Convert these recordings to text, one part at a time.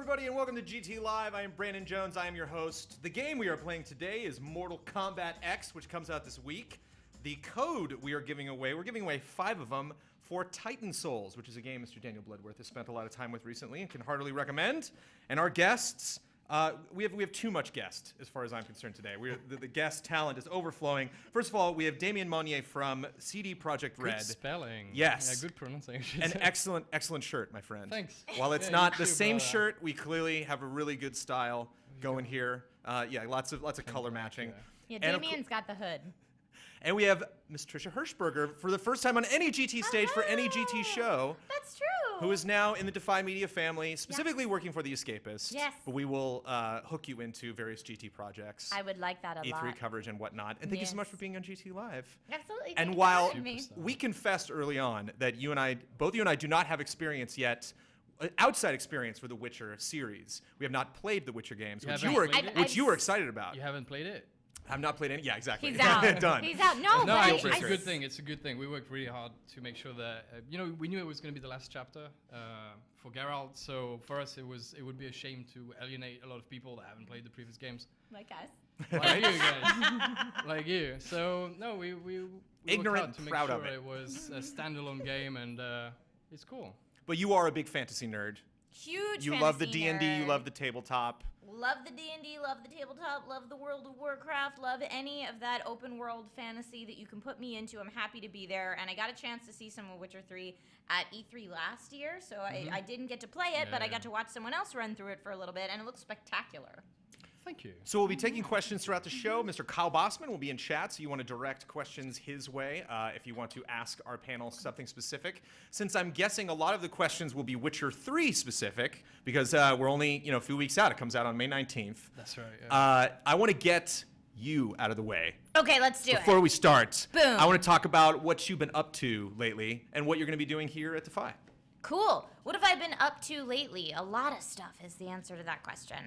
everybody, and welcome to GT Live. I am Brandon Jones. I am your host. The game we are playing today is Mortal Kombat X, which comes out this week. The code we are giving away, we're giving away 5 of them for Titan Souls, which is a game Mr. Daniel Bloodworth has spent a lot of time with recently and can heartily recommend. And our guests, we have too much guest as far as I'm concerned today. The guest talent is overflowing. First of all, we have Damien Monnier from CD Projekt Red. Good spelling. Yes. Yeah, good pronunciation. An excellent shirt, my friend. Thanks. While it's not the same shirt, we clearly have a really good style going here. Lots of color matching. Yeah, Damien's got the hood. And we have Miss Trisha Hershberger for the first time on any GT stage for any GT show. That's true. Who is now in the Defy Media family, specifically working for the Escapist. Yes. But we will hook you into various GT projects. I would like that a lot. E3 coverage and whatnot. And thank you so much for being on GT Live. Absolutely. And while we confessed early on that both you and I do not have experience yet, outside experience for the Witcher series. We have not played the Witcher games, which you were excited about. You haven't played it? I've not played any. Yeah, exactly. He's out. Done. He's out. No, but it's a good thing. It's a good thing. We worked really hard to make sure that we knew it was going to be the last chapter for Geralt. So for us, it would be a shame to alienate a lot of people that haven't played the previous games. like us. Like you guys. Like you. So no, we Ignorant, worked hard to make proud sure of it. it was a standalone game, and it's cool. But you are a big fantasy nerd. Huge. You love the D&D. You love the tabletop. Love the D&D, love the tabletop, love the World of Warcraft, love any of that open world fantasy that you can put me into. I'm happy to be there. And I got a chance to see some of Witcher 3 at E3 last year, so I didn't get to play it, but I got to watch someone else run through it for a little bit, and it looks spectacular. Thank you. So we'll be taking questions throughout the show. Mr. Kyle Bossman will be in chat, so you want to direct questions his way if you want to ask our panel something specific. Since I'm guessing a lot of the questions will be Witcher 3 specific, because we're only a few weeks out. It comes out on May 19th. That's right. Yeah. I want to get you out of the way. Okay, let's do it. Before we start, Boom. I want to talk about what you've been up to lately and what you're going to be doing here at Defy. Cool. What have I been up to lately? A lot of stuff is the answer to that question.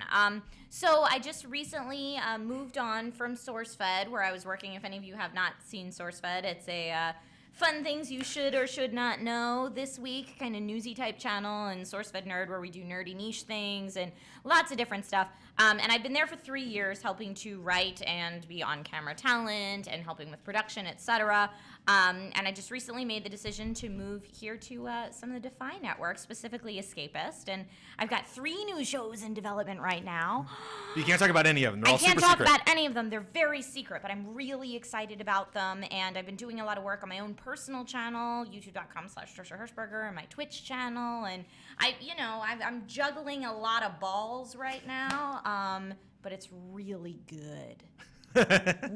So I just recently moved on from SourceFed, where I was working. If any of you have not seen SourceFed, it's a fun things you should or should not know this week, kind of newsy type channel, and SourceFed Nerd, where we do nerdy niche things and lots of different stuff. And I've been there for 3 years, helping to write and be on-camera talent and helping with production, etc. And I just recently made the decision to move here to some of the Defy networks, specifically Escapist. And I've got 3 new shows in development right now. You can't talk about any of them. They're all super secret. I can't talk about any of them. They're very secret, but I'm really excited about them. And I've been doing a lot of work on my own personal channel, youtube.com/Trisha Hershberger, and my Twitch channel. And I'm juggling a lot of balls right now. But it's really good.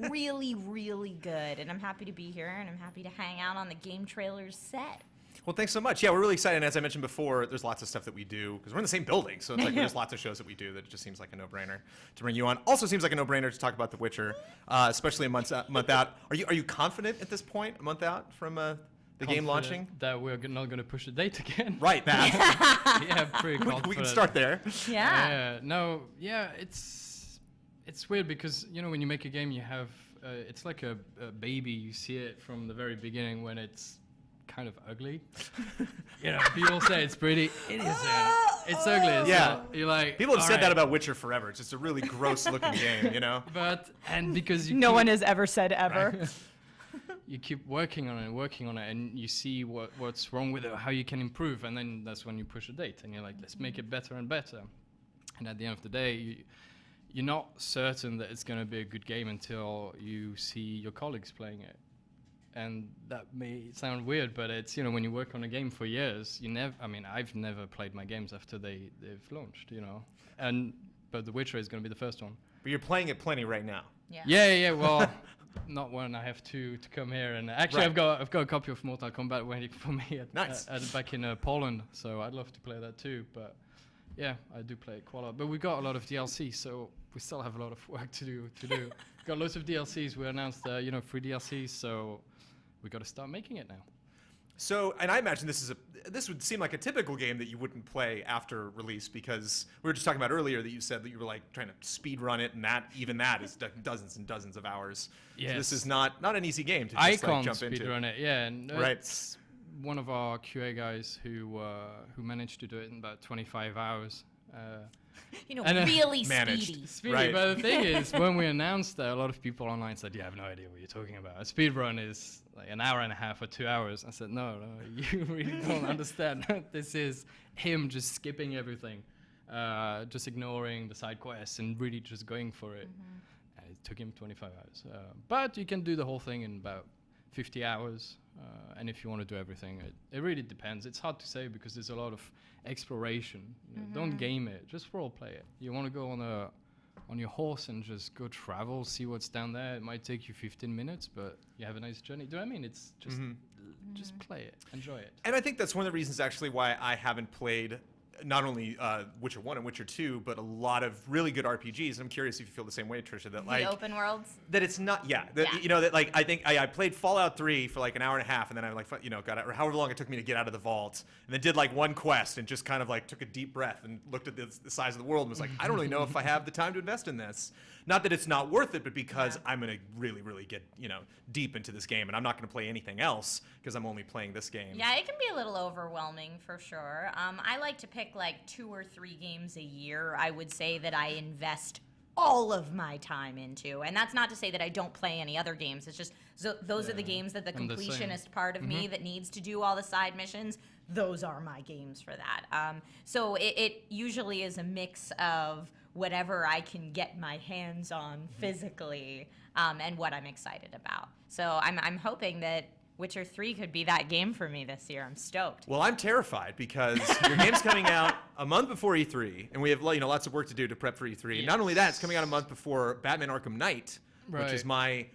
Really, really good. And I'm happy to be here, and I'm happy to hang out on the Game Trailers set. Well, thanks so much. Yeah, we're really excited. And as I mentioned before, there's lots of stuff that we do because we're in the same building. So it's like there's lots of shows that we do that it just seems like a no-brainer to bring you on. Also seems like a no-brainer to talk about The Witcher, especially a month out. Are you confident at this point, a month out from the game launching? That we're not going to push the date again. Right, that. Yeah, pretty confident. We can start there. Yeah. It's weird because, when you make a game, you have, it's like a baby. You see it from the very beginning when it's kind of ugly. People say it's pretty. It isn't. It's ugly. Yeah. You're like, people have said that about Witcher forever. It's just a really gross looking game, And because no one has ever said ever. Right? You keep working on it, and you see what's wrong with it, how you can improve, and then that's when you push a date, and you're like, let's make it better and better. And at the end of the day, you're not certain that it's going to be a good game until you see your colleagues playing it. And that may sound weird, but it's, when you work on a game for years, I've never played my games after they've launched, but The Witcher is going to be the first one. But you're playing it plenty right now. Yeah, well, not when I have to come here. And actually, Right. I've got a copy of Mortal Kombat waiting for me Nice. back in Poland, so I'd love to play that too. But yeah, I do play it quite a lot. But we got a lot of DLC, so we still have a lot of work to do. Got lots of DLCs. We announced, 3 DLCs, so we got to start making it now. So, and I imagine this would seem like a typical game that you wouldn't play after release, because we were just talking about earlier that you said that you were like trying to speed run it, and that is dozens and dozens of hours. Yes. So this is not an easy game to just I jump can't into. speed run it. Yeah, and Right. it's one of our QA guys who managed to do it in about 25 hours. Really managed. speedy. Speedy, Right. but the thing is, when we announced that, a lot of people online said, "You have no idea what you're talking about. A speed run is like an hour and a half or 2 hours." I said, "No, you really don't understand. This is him just skipping everything, just ignoring the side quests and really just going for it." And it took him 25 hours, but you can do the whole thing in about 50 hours. And if you want to do everything, it really depends. It's hard to say because there's a lot of exploration. Don't game it, just role play it. You want to go on your horse and just go travel, see what's down there. It might take you 15 minutes, but you have a nice journey. Do you know what I mean? It's just play it, enjoy it. And I think that's one of the reasons actually why I haven't played not only Witcher 1 and Witcher 2, but a lot of really good RPGs. And I'm curious if you feel the same way, Trisha, that like The open worlds. that it's not that like I think I played Fallout 3 for like an hour and a half, and then I like got out, or however long it took me to get out of the vault, and then did like one quest and just kind of like took a deep breath and looked at the size of the world and was like, I don't really know if I have the time to invest in this. Not that it's not worth it, but because I'm gonna really get deep into this game, and I'm not gonna play anything else because I'm only playing this game. Yeah, it can be a little overwhelming for sure. I like to pick like 2 or 3 games a year. I would say that I invest all of my time into, and that's not to say that I don't play any other games. It's just those are the games that the I'm the same. completionist part of me that needs to do all the side missions. Those are my games for that. So it usually is a mix of whatever I can get my hands on physically and what I'm excited about. So I'm hoping that Witcher 3 could be that game for me this year. I'm stoked. Well, I'm terrified because your game's coming out a month before E3, and we have lots of work to do to prep for E3. Yes. Not only that, it's coming out a month before Batman Arkham Knight, which Right. is my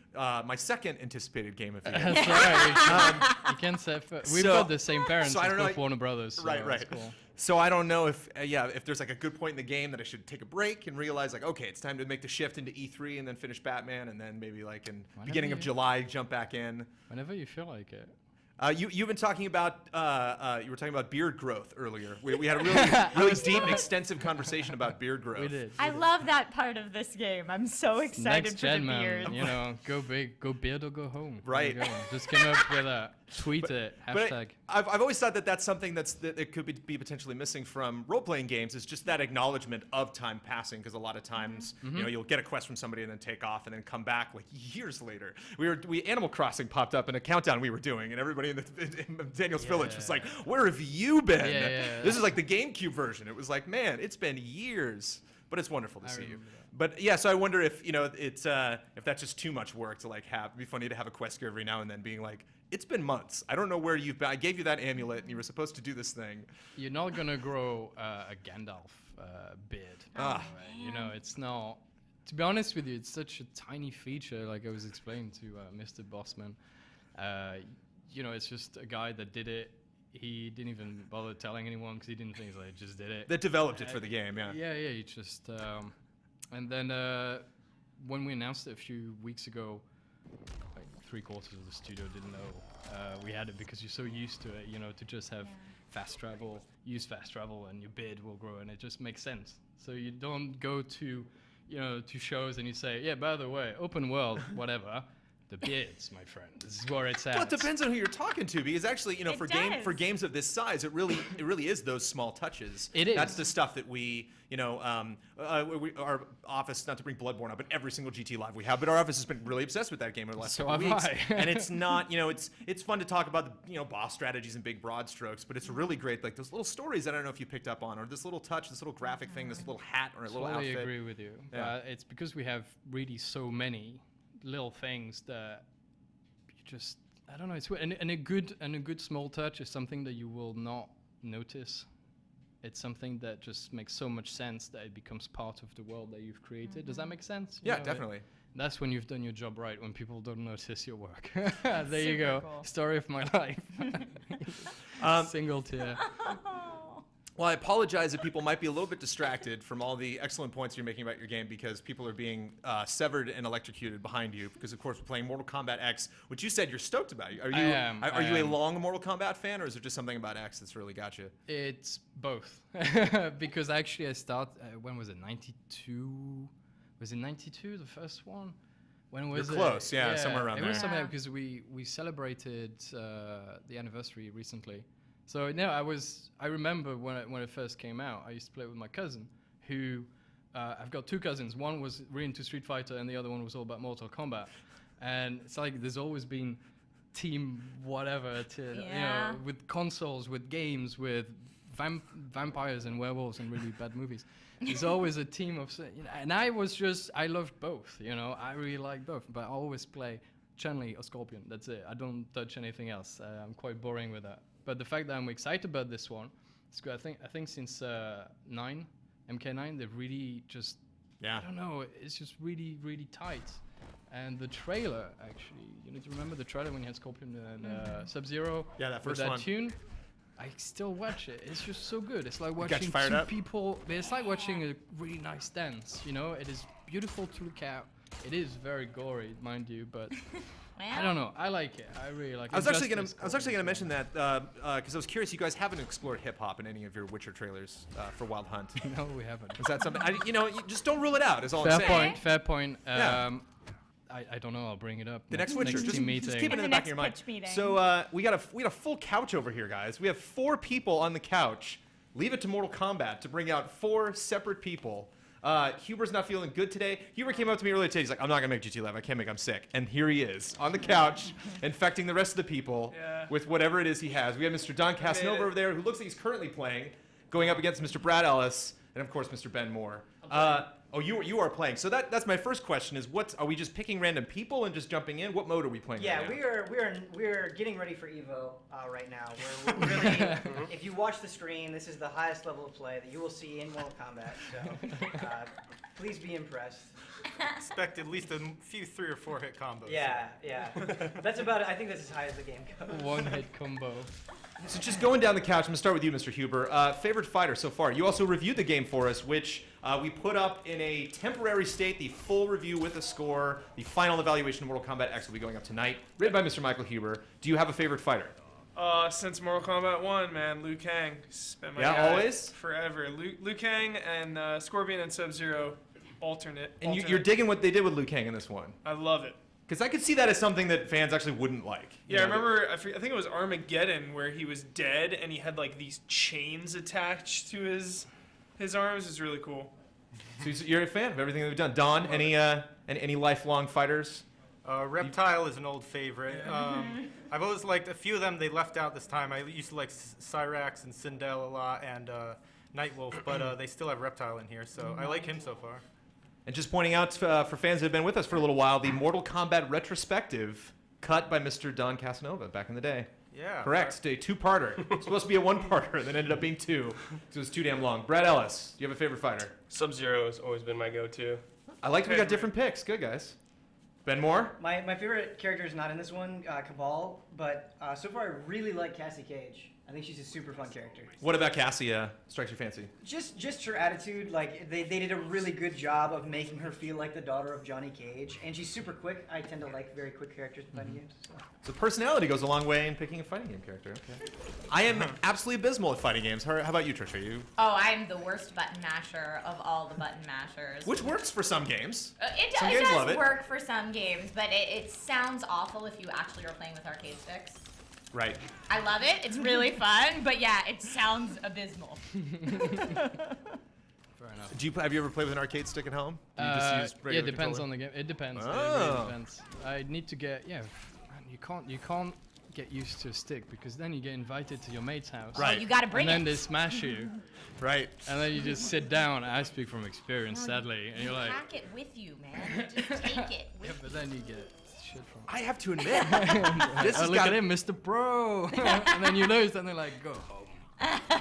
second anticipated game of the year. That's right. You can say we've so- got the same parents. so I It's don't know, both like- Warner Brothers. So Right. it's cool. So I don't know if there's like a good point in the game that I should take a break and realize like, okay, it's time to make the shift into E3 and then finish Batman, and then maybe like in Whenever beginning of you- July jump back in. Whenever you feel like it. You've been talking about you were talking about beard growth earlier. We had a really deep, extensive conversation about beard growth. We did. I love that part of this game. I'm so excited Next for gen, the beard. man. Go big, go beard or go home. Right. There you go. Just came up with a tweet it But hashtag. I've always thought that that's something that it could be potentially missing from role-playing games, is just that acknowledgement of time passing, because a lot of times you'll get a quest from somebody and then take off and then come back like years later. Animal Crossing popped up in a countdown we were doing, and everybody in Daniel's Village was like, "Where have you been?" Yeah. This is like the GameCube version. It was like, man, it's been years. But it's wonderful to see you. remember that. But yeah, so I wonder if it's if that's just too much work to like have. It'd be funny to have a quest here every now and then, being like, it's been months. I don't know where you've been. I gave you that amulet, and you were supposed to do this thing. You're not gonna grow a Gandalf beard. Ah. Right? It's not. To be honest with you, it's such a tiny feature. Like I was explaining to Mr. Bossman, it's just a guy that did it. He didn't even bother telling anyone because he didn't think he just did it. That developed it for the game, yeah. Yeah. He just. And then when we announced it a few weeks ago, like 3/4 of the studio didn't know we had it, because you're so used to it, to just have fast travel, use fast travel, and your beard will grow, and it just makes sense. So you don't go to, to shows and you say, yeah, by the way, open world, whatever. The beards, my friend. This is where it's at. Well, it depends on who you're talking to, because actually, It for does. games of this size, it really is those small touches. It is. That's the stuff that we, our office, not to bring Bloodborne up, but every single GT Live we have, but our office has been really obsessed with that game over the last So couple have weeks. I. And it's not, it's fun to talk about the, boss strategies and big broad strokes, but it's really great, like those little stories that I don't know if you picked up on, or this little touch, this little graphic thing, this little hat or a little Totally outfit. agree with you. Yeah. It's because we have really so many little things that you just, I don't know. It's weird. And a good small touch is something that you will not notice. It's something that just makes so much sense that it becomes part of the world that you've created. Does that make sense? Yeah, definitely. That's when you've done your job right, when people don't notice your work. There you Super go. cool. Story of my life. Single tear. Well, I apologize if people might be a little bit distracted from all the excellent points you're making about your game, because people are being severed and electrocuted behind you, because of course we're playing Mortal Kombat X, which you said you're stoked about. Are you I you a am. long Mortal Kombat fan, or is there just something about X that's really got you? It's both. Because actually I when was it, 92? Was it 92, the first one? When was You're it? close, yeah, somewhere around It was there. somewhere Yeah. because we celebrated the anniversary recently. So no, I remember when it first came out, I used to play with my cousin, who I've got two cousins. One was really into Street Fighter, and the other one was all about Mortal Kombat. And it's like there's always been team whatever to with consoles, with games, with vampires and werewolves and really bad movies. There's always a team of, and I loved both. I really liked both, but I always play Chun-Li or Scorpion. That's it. I don't touch anything else. I'm quite boring with that. But the fact that I'm excited about this one, it's good. I think since MK9, they've really just, I don't know, it's just really, really tight. And the trailer, actually, you need to remember the trailer when you had Scorpion and Sub-Zero. Yeah, that first with that one. tune. I still watch it. It's just so good. It's like watching fired up? people. It's like watching a really nice dance. It is beautiful to look at. It is very gory, mind you, but I don't know. I like it. I really like it. I was actually gonna mention that because I was curious. You guys haven't explored hip hop in any of your Witcher trailers for Wild Hunt. No, we haven't. Is that something? You just don't rule it out. Is all I'm saying. Fair point. Yeah. I don't know. I'll bring it up. The next Witcher. team meeting. Just keep it in the back of your mind. So we got a full couch over here, guys. We have 4 people on the couch. Leave it to Mortal Kombat to bring out 4 separate people. Huber's not feeling good today. Huber came up to me earlier today. He's like, I'm not going to make GT Live. I can't make I'm sick. And here he is on the couch, infecting the rest of the people with whatever it is he has. We have Mr. Don Casanova over there, who looks like he's currently playing, going up against Mr. Brad Ellis, and of course, Mr. Ben Moore. You are playing. So that's my first question is, are we just picking random people and just jumping in? What mode are we playing right now? we're getting ready for Evo right now. We're really, if you watch the stream, this is the highest level of play that you will see in Mortal Kombat. So please be impressed. Expect at least a few 3 or 4 hit combos. Yeah. That's about it. I think that's as high as the game goes. One hit combo. So just going down the couch, I'm going to start with you, Mr. Huber. Favorite fighter so far? You also reviewed the game for us, which we put up in a temporary state, the full review with a score. The final evaluation of Mortal Kombat X will be going up tonight, written by Mr. Michael Huber. Do you have a favorite fighter? Since Mortal Kombat 1, man, Liu Kang. Spent my guy always? forever. Liu Kang and Scorpion and Sub-Zero alternate. And you're digging what they did with Liu Kang in this one? I love it. Because I could see that as something that fans actually wouldn't like. Yeah, I remember, I think it was Armageddon, where he was dead and he had like these chains attached to his arms. It's really cool. So you're a fan of everything that we've done. Don, any lifelong fighters? Reptile is an old favorite. I've always liked a few of them. They left out this time. I used to like Cyrax and Sindel a lot, and Nightwolf, but they still have Reptile in here, so I like him so far. And just pointing out for fans that have been with us for a little while, the Mortal Kombat retrospective cut by Mr. Don Casanova back in the day. Yeah. Correct. A 2-parter. It's supposed to be a 1-parter, then ended up being 2 because it was too damn long. Brad Ellis, do you have a favorite fighter? Sub-Zero has always been my go-to. I like that we got different picks. Good, guys. Ben Moore? My favorite character is not in this one, Cabal, but so far I really like Cassie Cage. I think she's a super fun character. What about Cassie strikes your fancy? Just her attitude, like they did a really good job of making her feel like the daughter of Johnny Cage, and she's super quick. I tend to like very quick characters in fighting games. So personality goes a long way in picking a fighting game character. Okay. I am absolutely abysmal at fighting games. How about you, Trisha? Oh, I'm the worst button masher of all the button mashers. Which works for some games. It Some games love does it. work for some games, but it sounds awful if you actually are playing with arcade sticks. Right. I love it. It's really fun, but yeah, it sounds abysmal. Fair enough. Have you ever played with an arcade stick at home? Do you just use Yeah, regular it depends controller? on the game. It depends. Oh. It really depends. I need to get man, you can't get used to a stick because then you get invited to your mate's house. Right. Oh, you gotta bring And then it. they smash you. Right. And then you just sit down. I speak from experience, sadly. And you're like, Pack it with you, man. Just take it yeah, with but then you get shit from. I have to admit, this has Look got at him, Mr. Pro. And then you lose, and they're like, go home.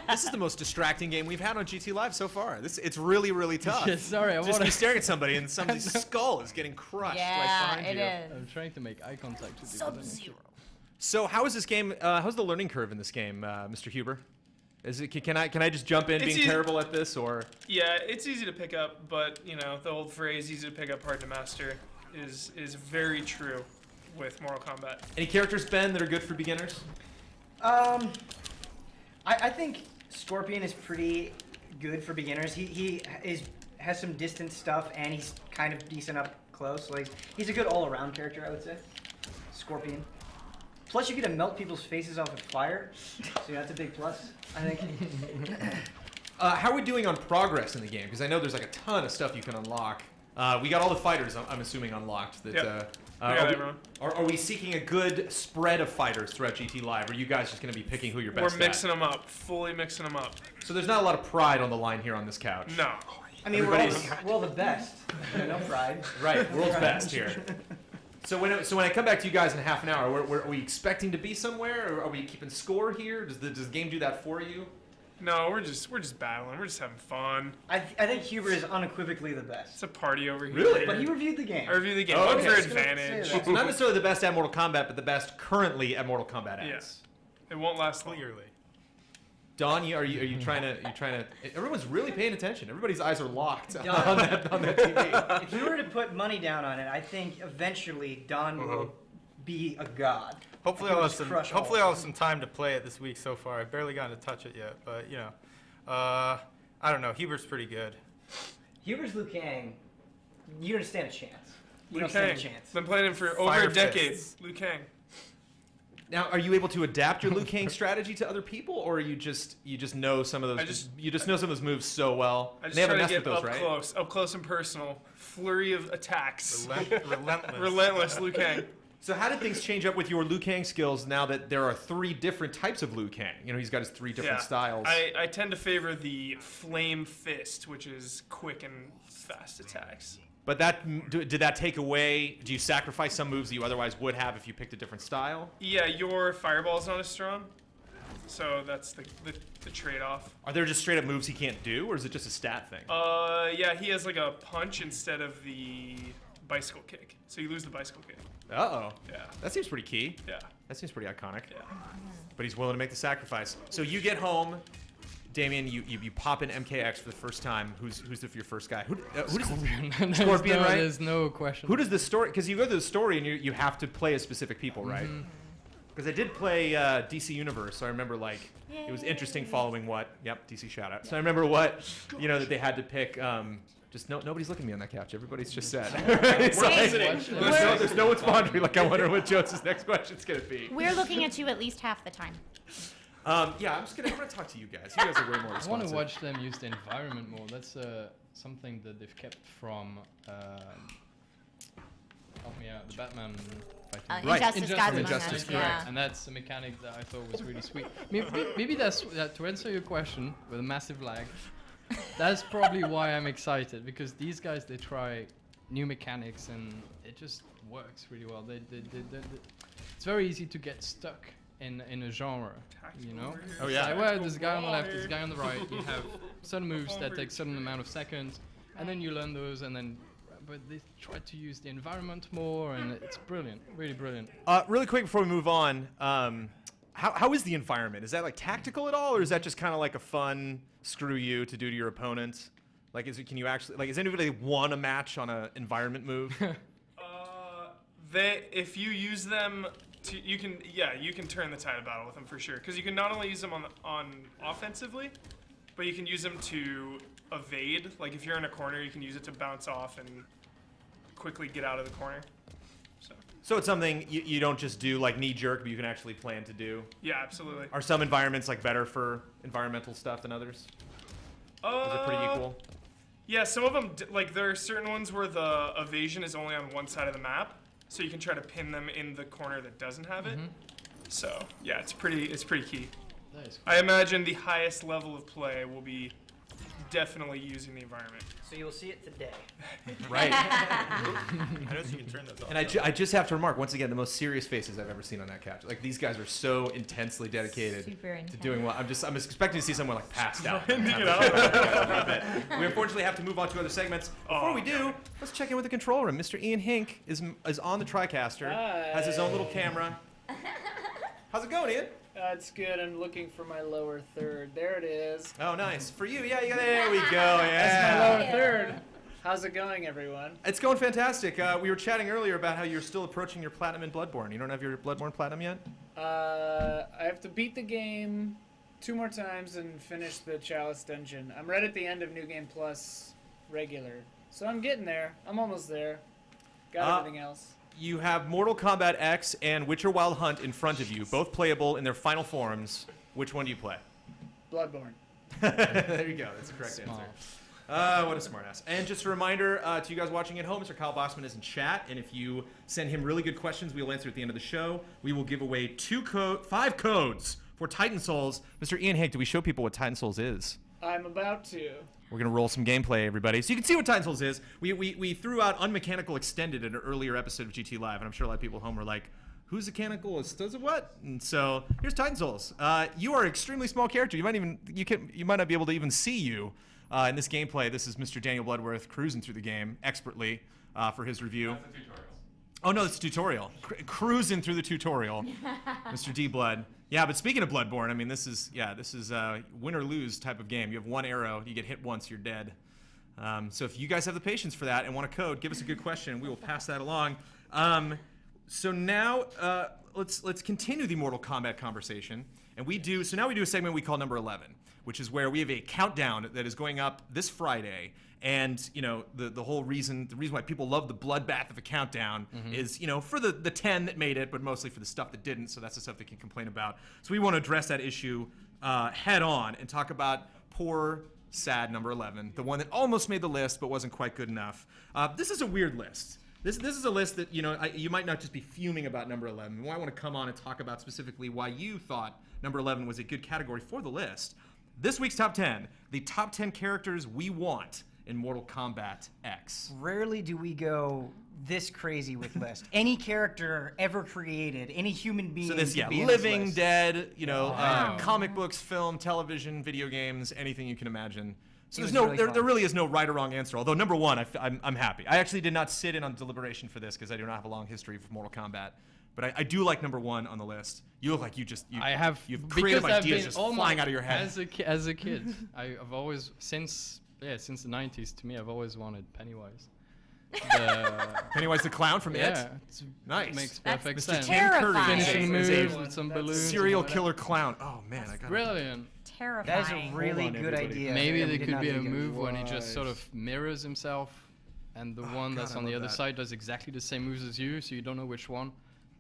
This is the most distracting game we've had on GT Live so far. It's really, really tough. Yeah, sorry, I Just wanna- be staring at somebody and somebody's skull is getting crushed Yeah, right behind it you. is. I'm trying to make eye contact with you. but then- Sub-Zero. So how is this game? How's the learning curve in this game, Mr. Huber? Can I just jump in It's being easy. terrible at this, or Yeah, it's easy to pick up, but the old phrase "easy to pick up, hard to master" is very true with Mortal Kombat. any characters, Ben, that are good for beginners? I think Scorpion is pretty good for beginners. He has some distance stuff, and he's kind of decent up close. Like he's a good all-around character, I would say. Scorpion. Plus, you get to melt people's faces off with fire, so that's a big plus, I think. How are we doing on progress in the game? Because I know there's like a ton of stuff you can unlock. We got all the fighters, I'm assuming, unlocked. That, Yep. Are we seeking a good spread of fighters throughout GT Live? Or are you guys just going to be picking who you're best We're at? mixing them up, fully mixing them up. So there's not a lot of pride on the line here on this couch. No. I mean, we're all the best. No pride. Right, world's best here. So when I come back to you guys in half an hour, are we expecting to be somewhere, or are we keeping score here? Does the game do that for you? No, we're just battling. We're just having fun. I think Hubert is unequivocally the best. It's a party over here. Really? But he reviewed the game. I reviewed the game. Oh, One okay. for I was gonna advantage. say that. So not necessarily the best at Mortal Kombat, but the best currently at Mortal Kombat X. Yes. It won't last long. Clearly. Don, are you trying to? Everyone's really paying attention. Everybody's eyes are locked Don. on that TV. If you were to put money down on it, I think eventually Don will be a god. Hopefully I think I'll have just some. crush Hopefully all I'll have some time to play it this week so far. I've barely gotten to touch it yet, but I don't know. Hubert's pretty good. Hubert's Liu Kang. You don't stand a chance. You Liu don't stand a Kang. chance. Been playing him for over Fire a decade. fists. Liu Kang. Now, are you able to adapt your Liu Kang strategy to other people, or you just know some of those? You just know some of those moves so well. I just They haven't try to messed get with those, right? up close and personal. Flurry of attacks. Relentless. Relentless Liu Kang. So how did things change up with your Liu Kang skills now that there are 3 different types of Liu Kang? You know, he's got his 3 different styles. I tend to favor the flame fist, which is quick and fast attacks. But did that take away? Do you sacrifice some moves that you otherwise would have if you picked a different style? Yeah, your fireball's not as strong, so that's the trade-off. Are there just straight up moves he can't do, or is it just a stat thing? Yeah, he has like a punch instead of the bicycle kick, so you lose the bicycle kick. Uh-oh. Yeah, That seems pretty key. yeah, That seems pretty iconic. yeah. But he's willing to make the sacrifice. So you get home, Damien. You pop in MKX for the first time. Who's your first guy? Who does Scorpion. Scorpion, right? There's no question. Who does the story? Because you go through the story and you have to play as specific people, right? Because I did play DC Universe, so I remember it was interesting following what. Yep, DC shout out. So I remember what that they had to pick. Nobody's looking at me on that couch. Everybody's just sad. It's like, there's no one's pondering. Like I wonder what Joseph's next question's gonna be. We're looking at you at least half the time. Yeah, I'm gonna talk to you guys. You guys are way more I responsive. want to watch them use the environment more. That's something that they've kept from help me out, the Batman fighting. Right. Injustice, Gods Among Injustice, Us. correct. Yeah. And that's a mechanic that I thought was really sweet. Maybe that's to answer your question with a massive lag. That's probably why I'm excited, because these guys, they try new mechanics and it just works really well. It's very easy to get stuck in a genre, you know? Oh, It's yeah. like, well, there's a guy on the left, there's a guy on the right. You have certain moves that take certain amount of seconds, and then you learn those, and then. But they try to use the environment more, and it's brilliant, really brilliant. Really quick before we move on, how is the environment? Is that like tactical at all, or is that just kind of like a fun screw you to do to your opponent? Like, can you actually does anybody won a match on an environment move? If you use them, you can turn the tide of battle with them for sure. Because you can not only use them on offensively, but you can use them to evade. Like if you're in a corner, you can use it to bounce off and quickly get out of the corner. So it's something you don't just do like knee jerk, but you can actually plan to do. Yeah, absolutely. Are some environments like better for environmental stuff than others? Is it pretty equal? Yeah, some of them there are certain ones where the evasion is only on one side of the map, so you can try to pin them in the corner that doesn't have it. So yeah, it's pretty key. That is I imagine the highest level of play will be definitely using the environment. So you'll see it today. Right. I noticed you can turn those off. And I just have to remark once again the most serious faces I've ever seen on that couch. Like these guys are so intensely dedicated Super to doing well. I'm expecting to see someone like passed out. We unfortunately have to move on to other segments. Before we do, let's check in with the control room. Mr. Ian Hink is on the TriCaster, has his own little camera. How's it going, Ian? It's good. I'm looking for my lower third. There it is. Oh, nice. For you, yeah, there we go. That's my Yeah. lower third. How's it going, everyone? It's going fantastic. We were chatting earlier about how you're still approaching your platinum in Bloodborne. You don't have your Bloodborne platinum yet? I have to beat the game 2 more times and finish the Chalice dungeon. I'm right at the end of New Game Plus regular. So I'm getting there. I'm almost there. Got everything else. you have Mortal Kombat X and Witcher Wild Hunt in front of you, both playable in their final forms. Which one do you play? Bloodborne. There you go. That's the correct Smart. answer. What a smartass. And just a reminder to you guys watching at home, Mr. Kyle Bossman is in chat, and if you send him really good questions, we'll answer at the end of the show. We will give away 5 codes for Titan Souls. Mr. Ian Hake, do we show people what Titan Souls is? I'm about to. We're going to roll some gameplay, everybody. So you can see what Titan Souls is. We threw out Unmechanical Extended in an earlier episode of GT Live, and I'm sure a lot of people at home were like, who's mechanical? Does it what? And so here's Titan Souls. You are an extremely small character. You might not be able to even see you in this gameplay. This is Mr. Daniel Bloodworth cruising through the game expertly for his review. That's a tutorial. Oh no, it's a tutorial. Cruising through the tutorial, Mr. D Blood. Yeah, but speaking of Bloodborne, I mean, this is win or lose type of game. You have one arrow, you get hit once, you're dead. So if you guys have the patience for that and want a code, give us a good question. We will pass that along. So now let's continue the Mortal Kombat conversation, and now we do a segment we call Number 11, which is where we have a countdown that is going up this Friday. And the whole reason why people love the bloodbath of a countdown is for the 10 that made it, but mostly for the stuff that didn't. So that's the stuff they can complain about. So we want to address that issue head on and talk about poor, sad number 11, the one that almost made the list but wasn't quite good enough. This is a weird list. This is a list that you might not just be fuming about number 11. I want to come on and talk about specifically why you thought number 11 was a good category for the list. This week's top 10, the top 10 characters we want in Mortal Kombat X. Rarely do we go this crazy with list. Any character ever created, any human being. So this, could be in living, this list. dead, Wow. comic books, film, television, video games, anything you can imagine. So It was there's really fun. there really is no right or wrong answer. Although number one, I'm happy. I actually did not sit in on deliberation for this because I do not have a long history with Mortal Kombat. But I do like number one on the list. You look like you've creative ideas just flying out of your head. As a kid, I've always since the 90s. To me, I've always wanted Pennywise. Pennywise the clown from It. It's, Nice. Makes That's perfect Mr. sense. Tim Curry Terrifying. Finishing is a moves with some balloons. serial and all that. killer clown. Oh man, I got Brilliant. Terrifying. That is a really on, good everybody. idea. Maybe Yeah, we there did could not be a think of it. move when he just sort of mirrors himself, and the one God, that's I on the love other that. side does exactly the same moves as you, so you don't know which one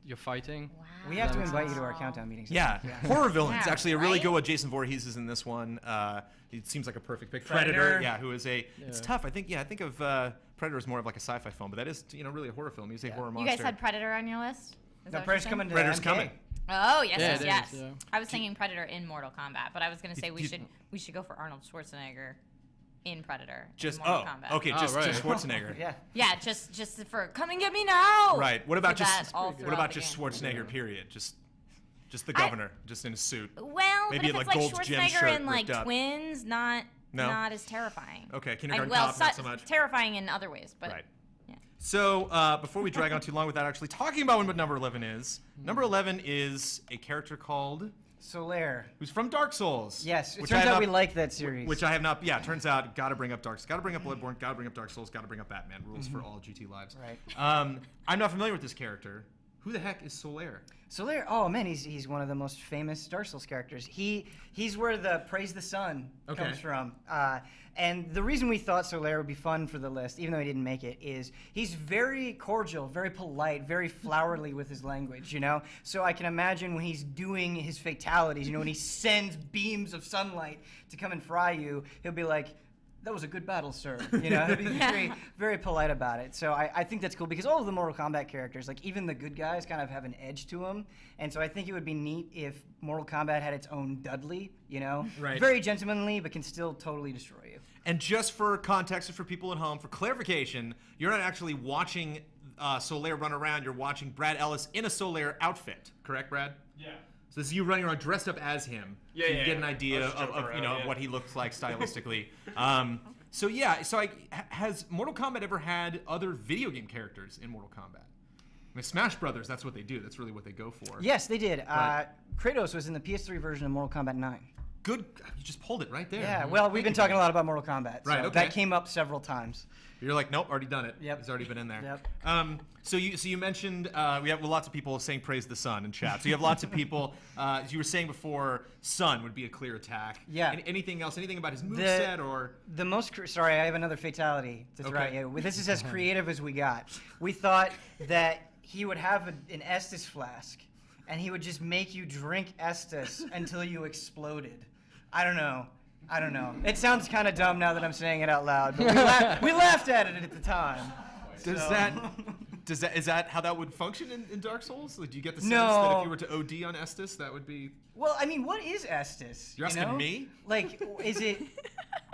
you're fighting. Wow. We have to invite you to our countdown meetings. Yeah, horror villains. Yeah, Actually, a really right? good one. Jason Voorhees is in this one. It seems like a perfect pick. Predator. Yeah, who is a. It's Yeah. tough. I think of Predator as more of like a sci-fi film, but that is really a horror film. He's a horror You monster. guys had Predator on your list? Is No, that what Predator's you're coming to Predator's MK. coming. Oh, yes, Yeah, yes, it yes. is, yeah. I was thinking Predator in Mortal Kombat, but I was going to say we you- should go for Arnold Schwarzenegger in Predator. Just in Mortal Kombat. okay, just right. Schwarzenegger. Yeah. Yeah, just for come and get me now. Right. What about For that just all what throughout about the just game. Schwarzenegger? Period. Just the governor, just in a suit. Well, Maybe but in, if like, it's like Gold's Gym Schwarzenegger shirt and like ripped up. twins, not as terrifying. Okay, Kindergarten well, Cop, not so much. terrifying in other ways, but Right. yeah. So before we drag on too long without actually talking about what number 11 is, number 11 is a character called Solaire. who's from Dark Souls. Yes. It which turns I have out we not- like that series. Which I have not. Yeah, turns out gotta bring up gotta bring up Bloodborne, gotta bring up Dark Souls, gotta bring up Batman. Rules for all GT lives. Right. I'm not familiar with this character. Who the heck is Solaire? Solaire, oh man, he's one of the most famous Dark Souls characters. He's where the Praise the Sun Okay. comes from. And the reason we thought Solaire would be fun for the list, even though he didn't make it, is he's very cordial, very polite, very flowery with his language, So I can imagine when he's doing his fatalities, when he sends beams of sunlight to come and fry you, he'll be like, that was a good battle, sir. He'll be very, very polite about it. So I think that's cool because all of the Mortal Kombat characters, like even the good guys, kind of have an edge to them. And so I think it would be neat if Mortal Kombat had its own Dudley, Right. Very gentlemanly, but can still totally destroy you. And just for context and for people at home, for clarification, you're not actually watching Solaire run around. You're watching Brad Ellis in a Solaire outfit. Correct, Brad? Yeah. So this is you running around dressed up as him. Yeah, so you yeah, get an yeah. idea I'll just of, joke of around, yeah. what he looks like stylistically. Has Mortal Kombat ever had other video game characters in Mortal Kombat? I mean, Smash Brothers, that's what they do. That's really what they go for. Yes, they did. Right. Kratos was in the PS3 version of Mortal Kombat 9. Good. You just pulled it right there. Yeah, well, we've been talking a lot about Mortal Kombat. So Right, okay. that came up several times. You're like, nope, already done it. Yep. It's already been in there. Yep. So you mentioned we have lots of people saying praise the sun in chat. So you have lots of people. As you were saying before, sun would be a clear attack. Yeah. Anything else? Anything about his moveset or? The most sorry, I have another fatality to throw Okay. at you. This is as creative as we got. We thought that he would have an Estus flask, and he would just make you drink Estus until you exploded. I don't know. It sounds kind of dumb now that I'm saying it out loud, but we laughed at it at the time. Is that how that would function in Dark Souls? Like, do you get the sense No. that if you were to OD on Estus, that would be? Well, I mean, what is Estus? You're asking me? Like, is it?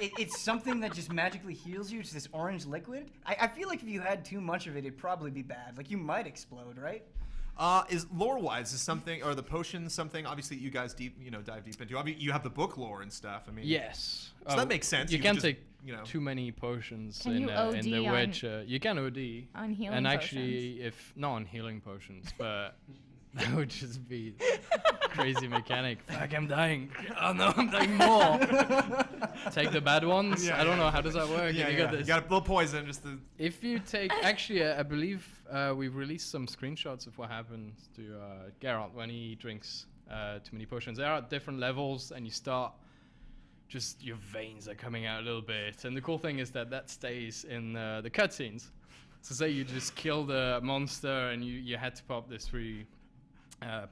It's something that just magically heals you. It's this orange liquid. I feel like if you had too much of it, it'd probably be bad. Like, you might explode, right? Is lore-wise is something, or the potions something? Obviously, you guys dive deep into. I mean, you have the book lore and stuff. I mean, Yes. So that makes sense. You You can't just, take you know. too many potions Can in, you in the OD Witcher. You can OD. On healing and actually, if not on healing potions, but that would just be crazy mechanic. Fuck, I'm dying. Oh no, I'm dying more. Take the bad ones. Yeah, I don't yeah. know how does that work. Yeah, You yeah. got this. You got a little poison, just to. If you take, actually, I believe we've released some screenshots of what happens to Geralt when he drinks too many potions. There are different levels, and you start, just your veins are coming out a little bit. And the cool thing is that stays in the cutscenes. So say you just killed a monster, and you had to pop this really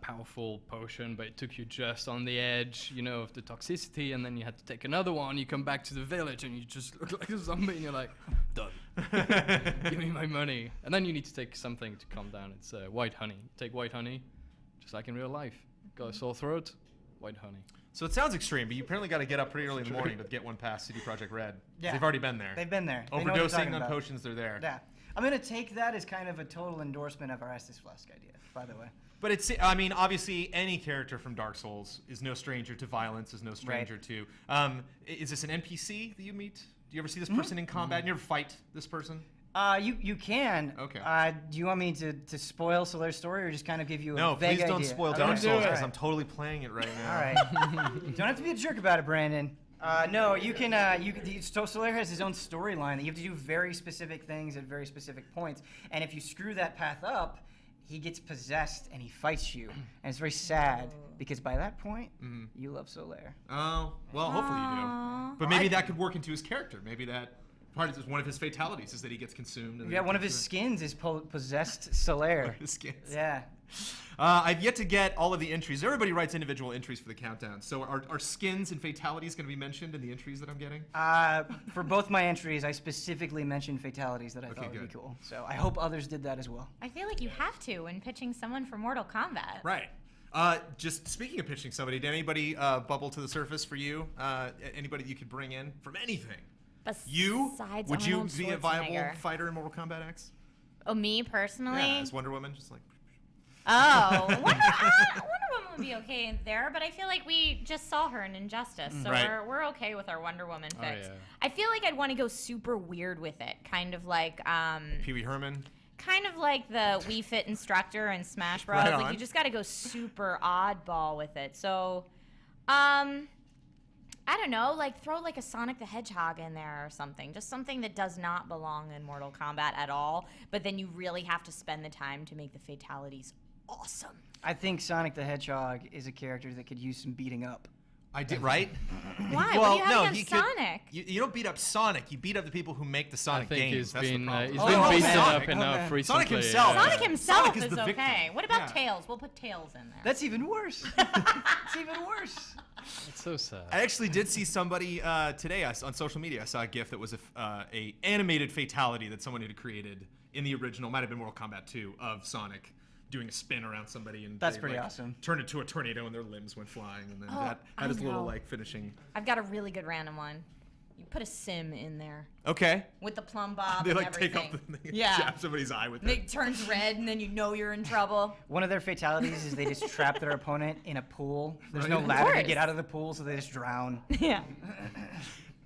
powerful potion, but it took you just on the edge, of the toxicity, and then you had to take another one. You come back to the village, and you just look like a zombie, and you're like, done. Give me my money. And then you need to take something to calm down. It's white honey. Take white honey, just like in real life. Got a sore throat, white honey. So it sounds extreme, but you apparently got to get up pretty early in the morning to get one past CD Projekt Red. 'Cause Yeah. They've already been there. They've been there. They know what they're talking Overdosing on about. potions, they're there. Yeah. I'm going to take that as kind of a total endorsement of our Estus Flask idea, by the way. But I mean, obviously, any character from Dark Souls is no stranger to violence, is no stranger to. Is this an NPC that you meet? Do you ever see this person in combat? You ever fight this person? You can. Okay. Do you want me to spoil Soler's story or just kind of give you a No, vague please don't idea? spoil Okay. Dark do Souls it. because I'm totally playing it right now. All right. You don't have to be a jerk about it, Brandon. No, you can. Soler has his own storyline that you have to do very specific things at very specific points, and if you screw that path up, he gets possessed and he fights you, and it's very sad because by that point, you love Soler. Oh, well, hopefully you do. But maybe that could work into his character. Maybe that part is one of his fatalities is that he gets consumed. And Yeah, one of his skins is possessed Soler. his skins. Yeah. I've yet to get all of the entries. Everybody writes individual entries for the countdown. So are skins and fatalities going to be mentioned in the entries that I'm getting? For both my entries, I specifically mentioned fatalities that I thought would be good. cool. So I hope others did that as well. I feel like you have to when pitching someone for Mortal Kombat. Right. Just speaking of pitching somebody, did anybody bubble to the surface for you? Anybody you could bring in from anything? You? Besides Would you Arnold be a viable Schwarzenegger. fighter in Mortal Kombat X? Oh, me personally? Yeah, as Wonder Woman, just like. Oh, Wonder Woman would be okay there, but I feel like we just saw her in Injustice, so Right. we're okay with our Wonder Woman fix. yeah. I feel like I'd want to go super weird with it, kind of like Pee Wee Herman. the Wii Fit instructor in Smash Bros. Right Like on. you just got to go super oddball with it. So, I don't know, like throw like a Sonic the Hedgehog in there or something. Just something that does not belong in Mortal Kombat at all, but then you really have to spend the time to make the fatalities awesome. I think Sonic the Hedgehog is a character that could use some beating up. I did, right? Why? Well, what do you have no, against he could- Sonic? You don't beat up Sonic. You beat up the people who make the I Sonic think games. he's That's been the problem. he's Oh, been beaten Sonic. up enough Okay. recently. Sonic himself. Sonic himself Sonic is is the victim. okay. What about Yeah. Tails? We'll put Tails in there. That's even worse. It's even worse. It's so sad. I actually did see somebody today on social media. I saw a GIF that was a animated fatality that someone had created in the original, might have been Mortal Kombat 2, of Sonic doing a spin around somebody, and That's they, pretty like, awesome. Turned into a tornado and their limbs went flying, and then Oh, that I had his little know. like finishing. I've got a really good random one. You put a sim in there Okay. with the plumb bob They and like take everything. off the Yeah. jab somebody's eye with And it. it turns red, and then you know you're in trouble. One of their fatalities is they just trap their opponent in a pool. There's Right. no Of ladder to course. get out of the pool, so they just drown. Yeah.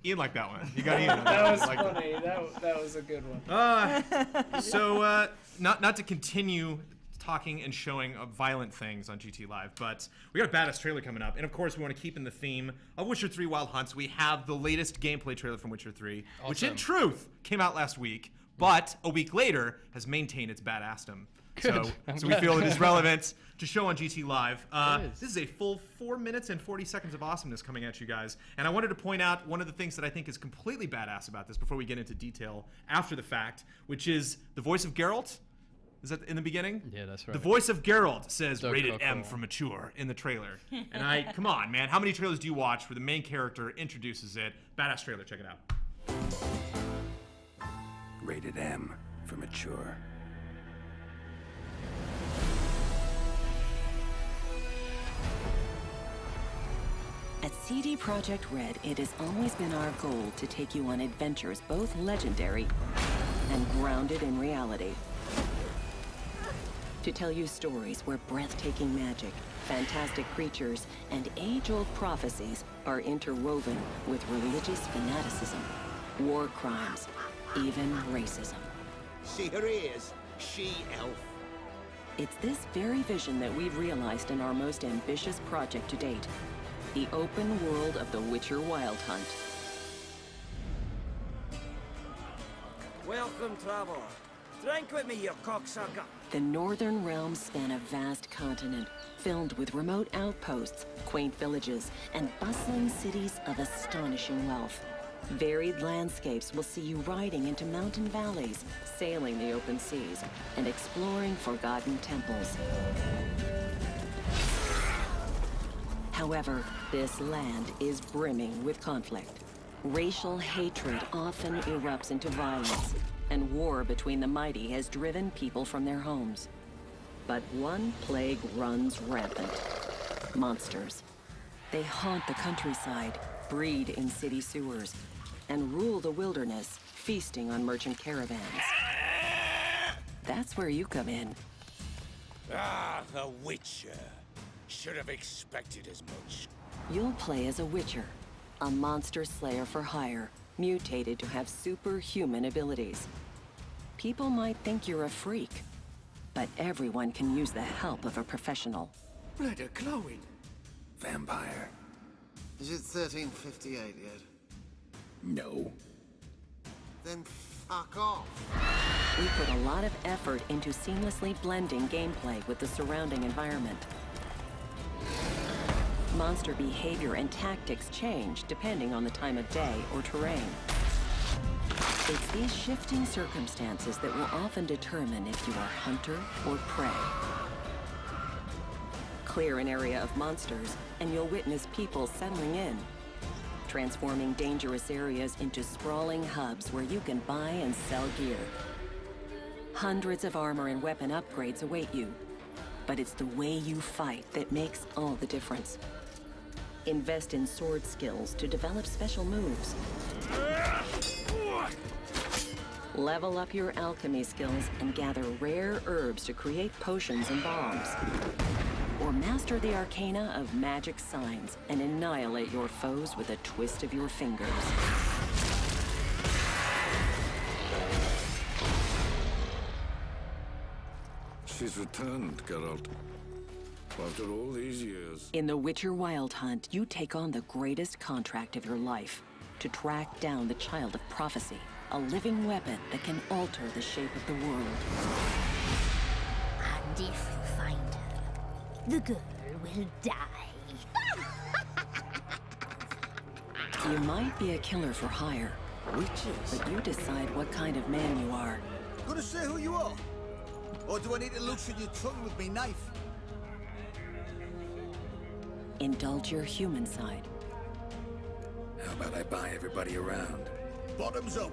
Ian liked that one. You got Ian. on That one. was I liked it. funny. That was a good one. Not to continue talking and showing violent things on GT Live, but we got a badass trailer coming up, and of course we want to keep in the theme of Witcher 3 Wild Hunts. We have the latest gameplay trailer from Witcher 3, which in Awesome. truth came out last week, but a week later has maintained its badassdom. Good. So, I'm so we glad. feel it is relevant to show on GT Live. It is. This is a full 4 minutes and 40 seconds of awesomeness coming at you guys. And I wanted to point out one of the things that I think is completely badass about this before we get into detail after the fact, which is the voice of Geralt Is that in the beginning? Yeah, that's right. The voice of Geralt says Doug rated Cockrell. M for mature in the trailer. And come on, man, how many trailers do you watch where the main character introduces it? Badass trailer, check it out. Rated M for mature. At CD Projekt Red, it has always been our goal to take you on adventures both legendary and grounded in reality. To tell you stories where breathtaking magic, fantastic creatures, and age-old prophecies are interwoven with religious fanaticism, war crimes, even racism. See her ears? She-elf. It's this very vision that we've realized in our most ambitious project to date. The open world of the Witcher Wild Hunt. Welcome, traveler. Drink with me, you cocksucker. The Northern Realms span a vast continent filled with remote outposts, quaint villages, and bustling cities of astonishing wealth. Varied landscapes will see you riding into mountain valleys, sailing the open seas, and exploring forgotten temples. However, this land is brimming with conflict. Racial hatred often erupts into violence, and war between the mighty has driven people from their homes. But one plague runs rampant. Monsters. They haunt the countryside, breed in city sewers, and rule the wilderness, feasting on merchant caravans. That's where you come in. Ah, the Witcher. Should have expected as much. You'll play as a Witcher, a monster slayer for hire, mutated to have superhuman abilities. People might think you're a freak, but everyone can use the help of a professional. Blood are glowing. Vampire. Is it 1358 yet? No. Then fuck off. We put a lot of effort into seamlessly blending gameplay with the surrounding environment. Monster behavior and tactics change depending on the time of day or terrain. It's these shifting circumstances that will often determine if you are hunter or prey. Clear an area of monsters, and you'll witness people settling in, transforming dangerous areas into sprawling hubs where you can buy and sell gear. Hundreds of armor and weapon upgrades await you, but it's the way you fight that makes all the difference. Invest in sword skills to develop special moves. Level up your alchemy skills and gather rare herbs to create potions and bombs. Or master the arcana of magic signs and annihilate your foes with a twist of your fingers. She's returned, Geralt. After all these years. In The Witcher Wild Hunt, you take on the greatest contract of your life to track down the Child of Prophecy, a living weapon that can alter the shape of the world. And if you find her, the girl will die. You might be a killer for hire, Witches? but you decide what kind of man you are. Gonna say who you are? Or do I need to loosen your tongue with me knife? Indulge your human side. How about I buy everybody around? Bottoms up.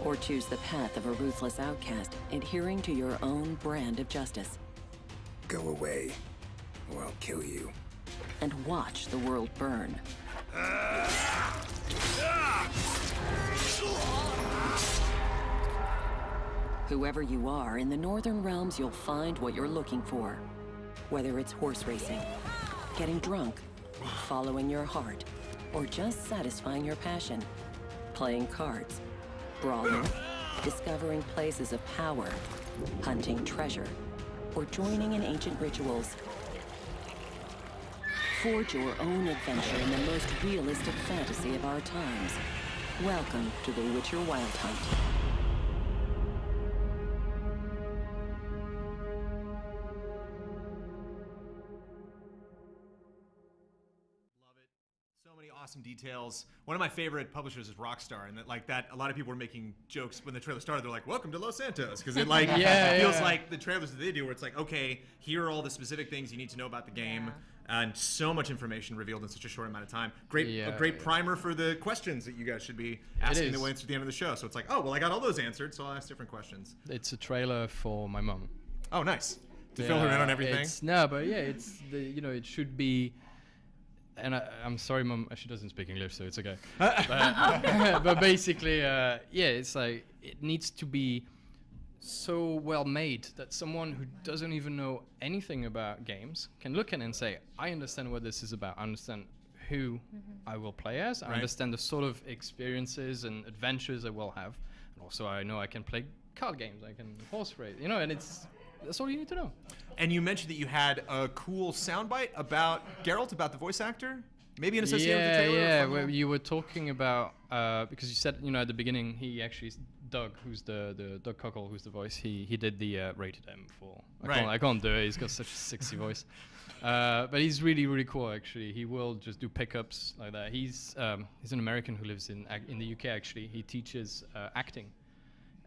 Or choose the path of a ruthless outcast, adhering to your own brand of justice. Go away, or I'll kill you. And watch the world burn. Whoever you are, in the Northern Realms you'll find what you're looking for. Whether it's horse racing, getting drunk, following your heart, or just satisfying your passion. Playing cards, brawling, discovering places of power, hunting treasure, or joining in ancient rituals. Forge your own adventure in the most realistic fantasy of our times. Welcome to The Witcher Wild Hunt. many awesome details. One of my favorite publishers is Rockstar, and that a lot of people were making jokes when the trailer started. They're like, "Welcome to Los Santos," because it feels like the trailers that they do, where it's like, okay, here are all the specific things you need to know about the game, and so much information revealed in such a short amount of time. A great primer for the questions that you guys should be asking the answer at the end of the show. So it's like, oh well, I got all those answered, so I'll ask different questions. It's a trailer for my mom. Oh, nice. To fill her in on everything. It should be. And I'm sorry, Mom, she doesn't speak English, so it's okay. But basically, it's like it needs to be so well made that someone who doesn't even know anything about games can look at it and say, I understand what this is about. I understand who I will play as. I understand the sort of experiences and adventures I will have. And also, I know I can play card games. I can horse race, and that's all you need to know. And you mentioned that you had a cool soundbite about Geralt, about the voice actor? Maybe an associated with the trailer? Yeah, where you were talking about, because you said, at the beginning, he actually, Doug, who's the Doug Cockle, who's the voice, he did the rated M for. I can't do it, he's got such a sexy voice. But he's really, really cool, actually. He will just do pickups like that. He's an American who lives in the UK, actually. He teaches acting.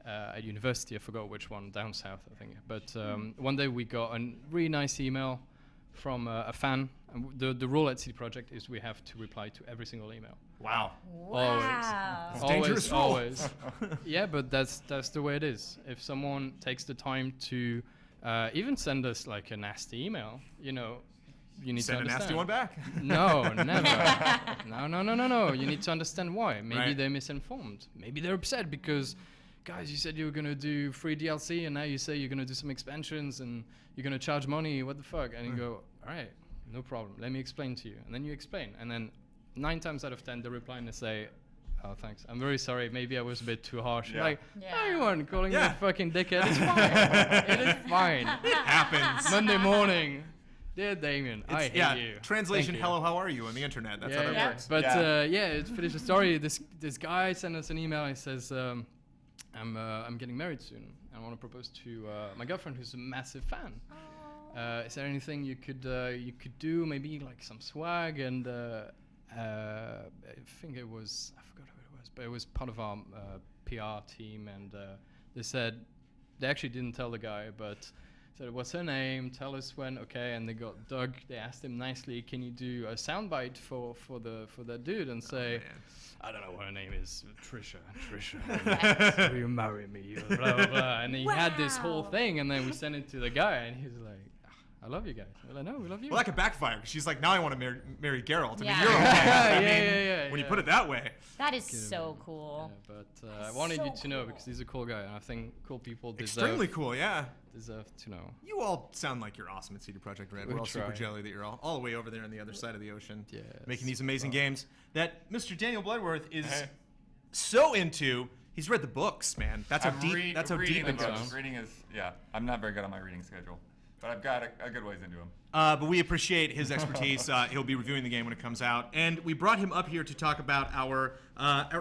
At university, I forgot which one, down south, I think. But one day we got a really nice email from a fan. And the rule at CD Projekt is we have to reply to every single email. Wow. Wow. Always. Yeah, but that's the way it is. If someone takes the time to even send us like a nasty email, you need to understand. Send a nasty one back? No, never. No. You need to understand why. Maybe they're misinformed. Maybe they're upset because, guys, you said you were going to do free DLC, and now you say you're going to do some expansions, and you're going to charge money. What the fuck? And you go, all right, no problem. Let me explain to you. And then you explain. And then 9 times out of 10, they reply and they say, oh, thanks. I'm very sorry. Maybe I was a bit too harsh. Everyone calling me a fucking dickhead. It's fine. It is fine. It happens. Monday morning. Dear Damien, I hate you. Translation, hello, how are you on the internet? That's how that works. But to finish the story, this guy sent us an email. He says, I'm getting married soon. I want to propose to my girlfriend, who's a massive fan. Is there anything you could do? Maybe like some swag, and I think I forgot who it was, but it was part of our PR team, and they said they actually didn't tell the guy, but said, what's her name? Tell us when. Okay, and they got Doug. They asked him nicely, can you do a soundbite for that dude, and say, I don't know what her name is, Trisha. Will you marry me? Blah, blah, blah. And he had this whole thing, and then we sent it to the guy, and he was like, I love you guys. We're like, no, we love you. Well, that could backfire. She's like, now I want to marry Geralt. Yeah. I mean, you're okay. When you put it that way. That is so cool. Yeah, but I wanted you to know, because he's a cool guy, and I think cool people extremely cool, deserve to know. You all sound like you're awesome at CD Projekt Red. We're all super jelly that you're all the way over there on the other side of the ocean, making these amazing games that Mr. Daniel Bloodworth is so into. He's read the books, man. That's how deep. That's how deep it goes. Reading is I'm not very good on my reading schedule, but I've got a good ways into him. But we appreciate his expertise. He'll be reviewing the game when it comes out, and we brought him up here to talk about our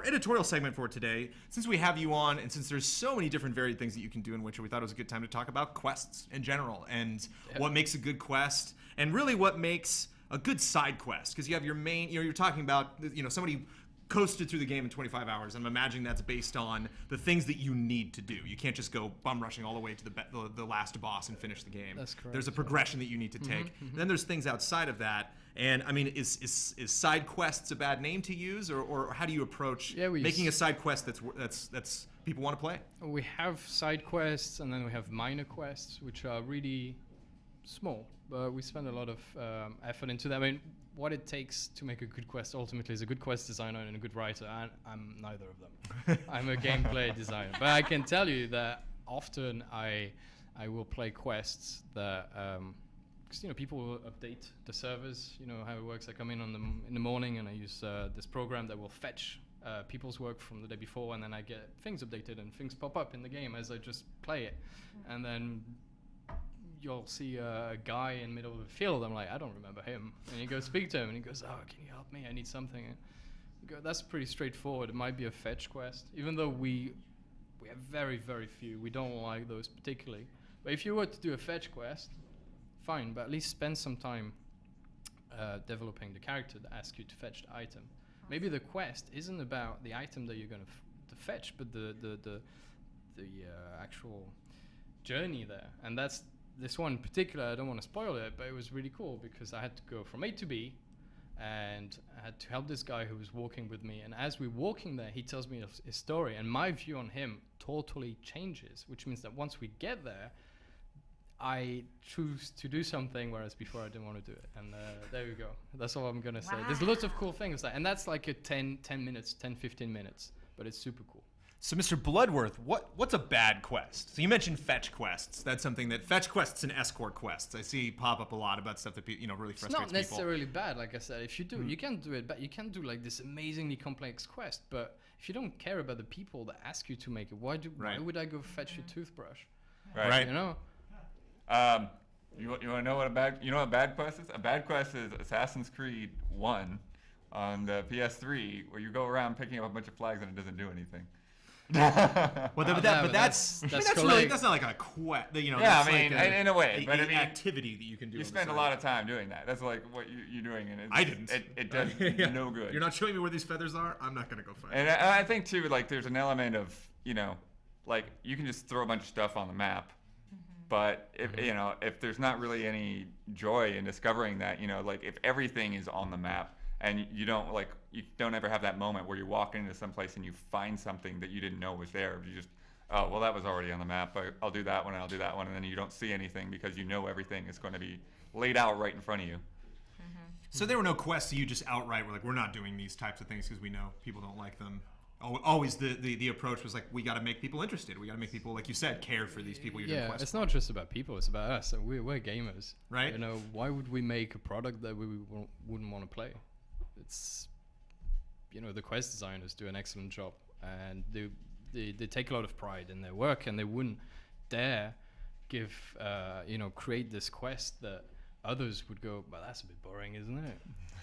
editorial segment for today. Since we have you on, and since there's so many different varied things that you can do in Witcher, we thought it was a good time to talk about quests in general, and what makes a good quest, and really what makes a good side quest. Because you have your main, you're talking about, somebody coasted through the game in 25 hours. I'm imagining that's based on the things that you need to do. You can't just go bum rushing all the way to the last boss and finish the game. That's correct. There's a progression that you need to take. Then there's things outside of that. And I mean, is side quests a bad name to use, or how do you approach making a side quest that's people want to play? We have side quests, and then we have minor quests, which are really small, but we spend a lot of effort into them. I mean, what it takes to make a good quest ultimately is a good quest designer and a good writer, and I'm neither of them. I'm a gameplay designer, but I can tell you that often I will play quests that because people will update the servers. You know how it works. I come in in the morning and I use this program that will fetch people's work from the day before, and then I get things updated and things pop up in the game as I just play it, and then you'll see a guy in the middle of the field. I'm like, I don't remember him. And you go speak to him, and he goes, oh, can you help me? I need something. And you go, that's pretty straightforward. It might be a fetch quest, even though we have very, very few. We don't like those particularly. But if you were to do a fetch quest, fine, but at least spend some time developing the character that asks you to fetch the item. Maybe the quest isn't about the item that you're going to fetch, but the actual journey there. And that's this one in particular. I don't want to spoil it, but it was really cool because I had to go from A to B, and I had to help this guy who was walking with me. And as we're walking there, he tells me his story, and my view on him totally changes, which means that once we get there, I choose to do something, whereas before I didn't want to do it. And there we go. That's all I'm going to say. There's lots of cool things there. And that's like a 10 minutes, 10, 15 minutes. But it's super cool. So, Mr. Bloodworth, what's a bad quest? So you mentioned fetch quests. That's something that fetch quests and escort quests I see pop up a lot about stuff that really frustrates people. It's not necessarily bad, like I said. If you do, you can do it, but you can do like this amazingly complex quest. But if you don't care about the people that ask you to make it, why would I go fetch your toothbrush? Right. You know. You want to know what a bad quest is? A bad quest is Assassin's Creed 1 on the PS3, where you go around picking up a bunch of flags and it doesn't do anything. That's not like a quest. Yeah, I mean, in a way, but an activity that you can do. You spend a lot of time doing that. That's like what you're doing, and I didn't. It does no good. You're not showing me where these feathers are. I'm not gonna go find. And I think too, like there's an element of like you can just throw a bunch of stuff on the map, but if there's not really any joy in discovering that, like if everything is on the map and you don't ever have that moment where you walk into some place and you find something that you didn't know was there. You just, oh, well, that was already on the map. I'll do that one, and I'll do that one, and then you don't see anything because you know everything is going to be laid out right in front of you. So there were no quests that you just outright were like, we're not doing these types of things because we know people don't like them. Always the approach was like, we got to make people interested. We got to make people, like you said, care for these people you're doing quests it's not just about people. It's about us. We're gamers. Right. Why would we make a product that we wouldn't want to play? It's, the quest designers do an excellent job, and they take a lot of pride in their work, and they wouldn't dare create this quest that others would go, well, that's a bit boring, isn't it?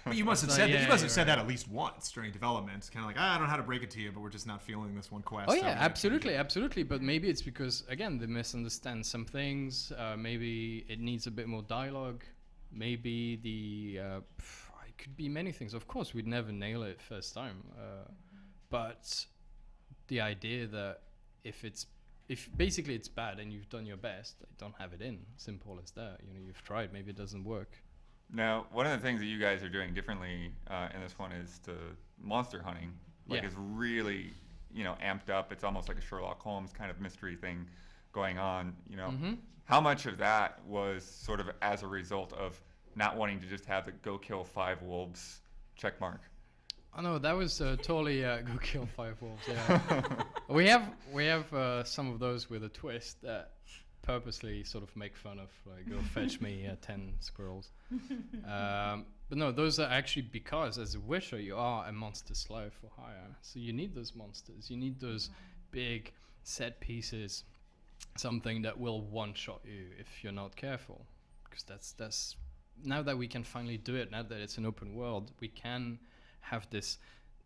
But you must have said that. You must have said that at least once during development. It's kind of like, I don't know how to break it to you, but we're just not feeling this one quest. Oh yeah, absolutely. But maybe it's because again they misunderstand some things. Maybe it needs a bit more dialogue. Maybe it could be many things. Of course, we'd never nail it first time. But the idea that if basically it's bad and you've done your best, don't have it in. Simple as that. You've tried. Maybe it doesn't work. Now, one of the things that you guys are doing differently in this one is to monster hunting. It's really, amped up. It's almost like a Sherlock Holmes kind of mystery thing going on. How much of that was sort of as a result of not wanting to just have the go kill 5 wolves check mark? Oh no, that was totally go kill 5 wolves. Yeah, we have some of those with a twist that purposely sort of make fun of, like, go fetch me 10 squirrels. But no, those are actually because as a Witcher you are a monster slave for hire, so you need those monsters. You need those big set pieces, something that will one-shot you if you're not careful. Because that's now that we can finally do it, now that it's an open world, we can have this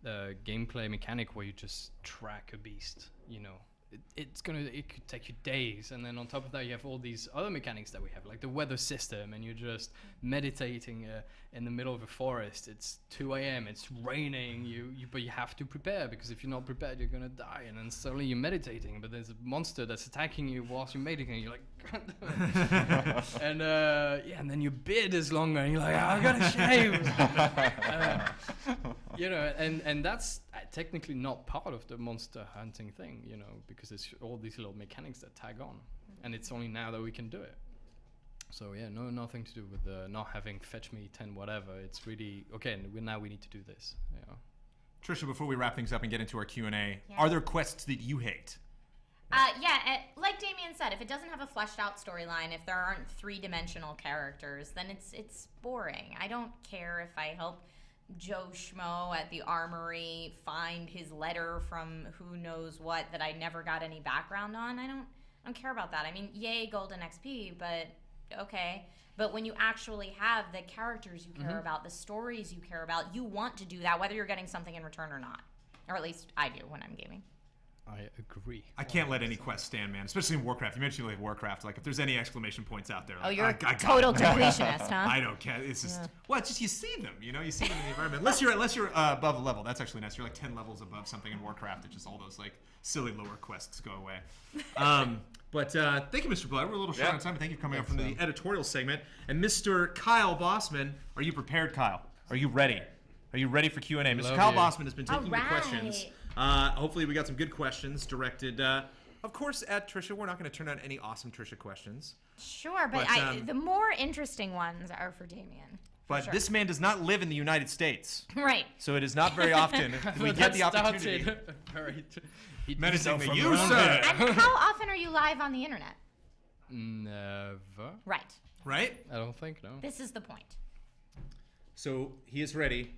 gameplay mechanic where you just track a beast. It could take you days, and then on top of that you have all these other mechanics that we have, like the weather system, and you're just meditating in the middle of a forest. It's 2 a.m. It's raining. But you have to prepare, because if you're not prepared you're gonna die. And then suddenly you're meditating, but there's a monster that's attacking you whilst you're meditating. You're like, and and then your beard is longer, and you're like, I gotta shave. And that's technically not part of the monster hunting thing, because it's all these little mechanics that tag on, and it's only now that we can do it. So nothing to do with not having fetch me 10 whatever. It's really okay. Now we need to do this. Trisha, before we wrap things up and get into our Q&A, are there quests that you hate? Like Damien said, if it doesn't have a fleshed out storyline, if there aren't 3-dimensional characters, then it's boring. I don't care if I help Joe Schmo at the armory find his letter from who knows what that I never got any background on. I don't care about that. I mean, yay, golden XP, but okay. But when you actually have the characters you care about, the stories you care about, you want to do that whether you're getting something in return or not. Or at least I do when I'm gaming. I agree. I can't let any quest stand, man. Especially in Warcraft. You mentioned like Warcraft. Like if there's any exclamation points out there, like, Oh, you're I a got total it. depletionist, huh? I don't care. It's just well, it's just you see them. You know, you see them in the environment. Unless you're above a level. That's actually nice. You're like 10 levels above something in Warcraft. It's just all those like silly lower quests go away. But thank you, Mr. Blood. We're a little short on time, but thank you for coming up from the editorial segment. And Mr. Kyle Bossman, are you prepared, Kyle? Are you ready? Are you ready for Q&A? Mr. Kyle Bossman has been taking the questions. Hopefully we got some good questions directed, of course, at Trisha. We're not going to turn out any awesome Trisha questions. Sure, but the more interesting ones are for Damien. But this man does not live in the United States. Right. So it is not very often we get the opportunity. Menacing me, you, sir. And how often are you live on the internet? Never. Right. Right? I don't think, no. This is the point. So he is ready.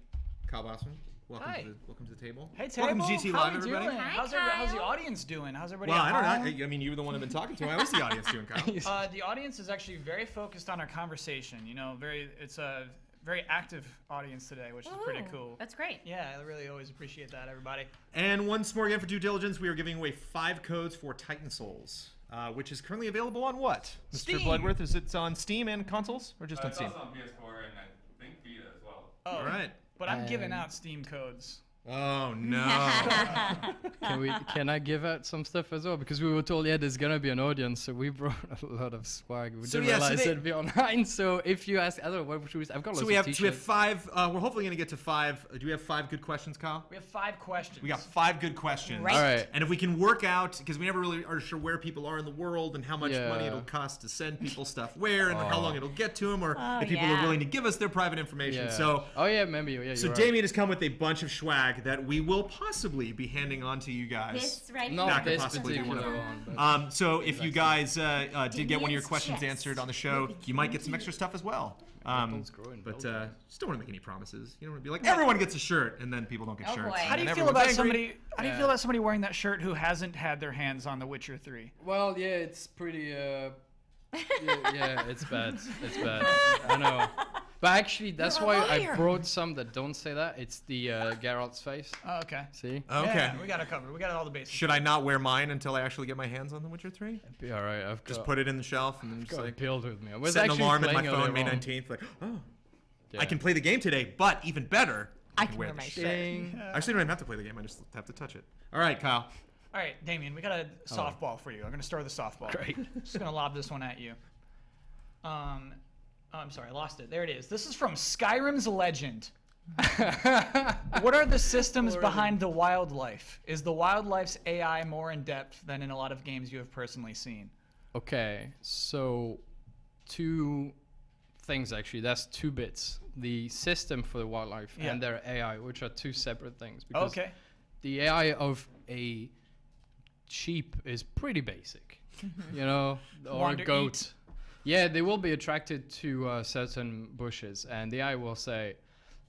Kyle Bossman, Hi. welcome to the table. Hey, table. Welcome to GT How Live, you everybody. doing? How's the audience doing? How's everybody Well, at I don't home? know. I mean, you were the one I've been talking to. How's the audience doing, Kyle? The audience is actually very focused on our conversation. You know, it's a very active audience today, which is pretty cool. That's great. Yeah, I really always appreciate that, everybody. And once more again for due diligence, we are giving away 5 codes for Titan Souls, which is currently available on what? Steam. Mr. Bloodworth, is it on Steam and consoles, or just on It's Steam? also on PS4 and I think Vita as well. Oh, all right. But I'm giving out Steam codes. Oh no! Can I give out some stuff as well? Because we were told, there's gonna be an audience, so we brought a lot of swag. We didn't realize it'd be online. So if you ask, I don't know, what should we? I've got lots of t-shirts. So we have 5. We're hopefully gonna get to 5. Do we have 5 good questions, Kyle? We have 5 questions. We got 5 good questions. Right. All right. And if we can work out, because we never really are sure where people are in the world and how much money it'll cost to send people stuff where and how long it'll get to them, or if people are willing to give us their private information. So. Oh yeah, maybe. Yeah. So Damien has come with a bunch of swag that we will possibly be handing on to you guys. This right here. Not this possibly do one of particular them. one. So if you guys did get one of your Damien's questions chest answered on the show, you might get some extra stuff as well. But just don't want to make any promises. You don't want to be like, everyone gets a shirt, and then people don't get shirts. boy. How do you feel about somebody? How do you feel about somebody wearing that shirt who hasn't had their hands on The Witcher 3? Well, yeah, it's pretty. Yeah, it's bad. It's bad. I know. But actually, that's why I brought some that don't say that. It's the Geralt's face. Oh, okay. See? Okay. Yeah, we got it covered. We got all the bases. Should I not wear mine until I actually get my hands on The Witcher 3? It'd be all right. I've Just put it in the shelf and then just like build with me. I was set an actually alarm in my playing phone earlier May on. 19th. Like, I can play the game today, but even better, I can wear the my shirt. shirt. I actually don't even have to play the game. I just have to touch it. All right, Kyle. All right, Damien, we got a softball for you. I'm going to start with a softball. Great. Just going to lob this one at you. I'm sorry, I lost it. There it is. This is from Skyrim's Legend. What are the systems behind the wildlife? Is the wildlife's AI more in depth than in a lot of games you have personally seen? Okay, so 2 things actually. That's 2 bits. The system for the wildlife and their AI, which are 2 separate things. Because Okay. the AI of a sheep is pretty basic, you know, or Wander, a goat. eat. Yeah, they will be attracted to certain bushes, and the AI will say,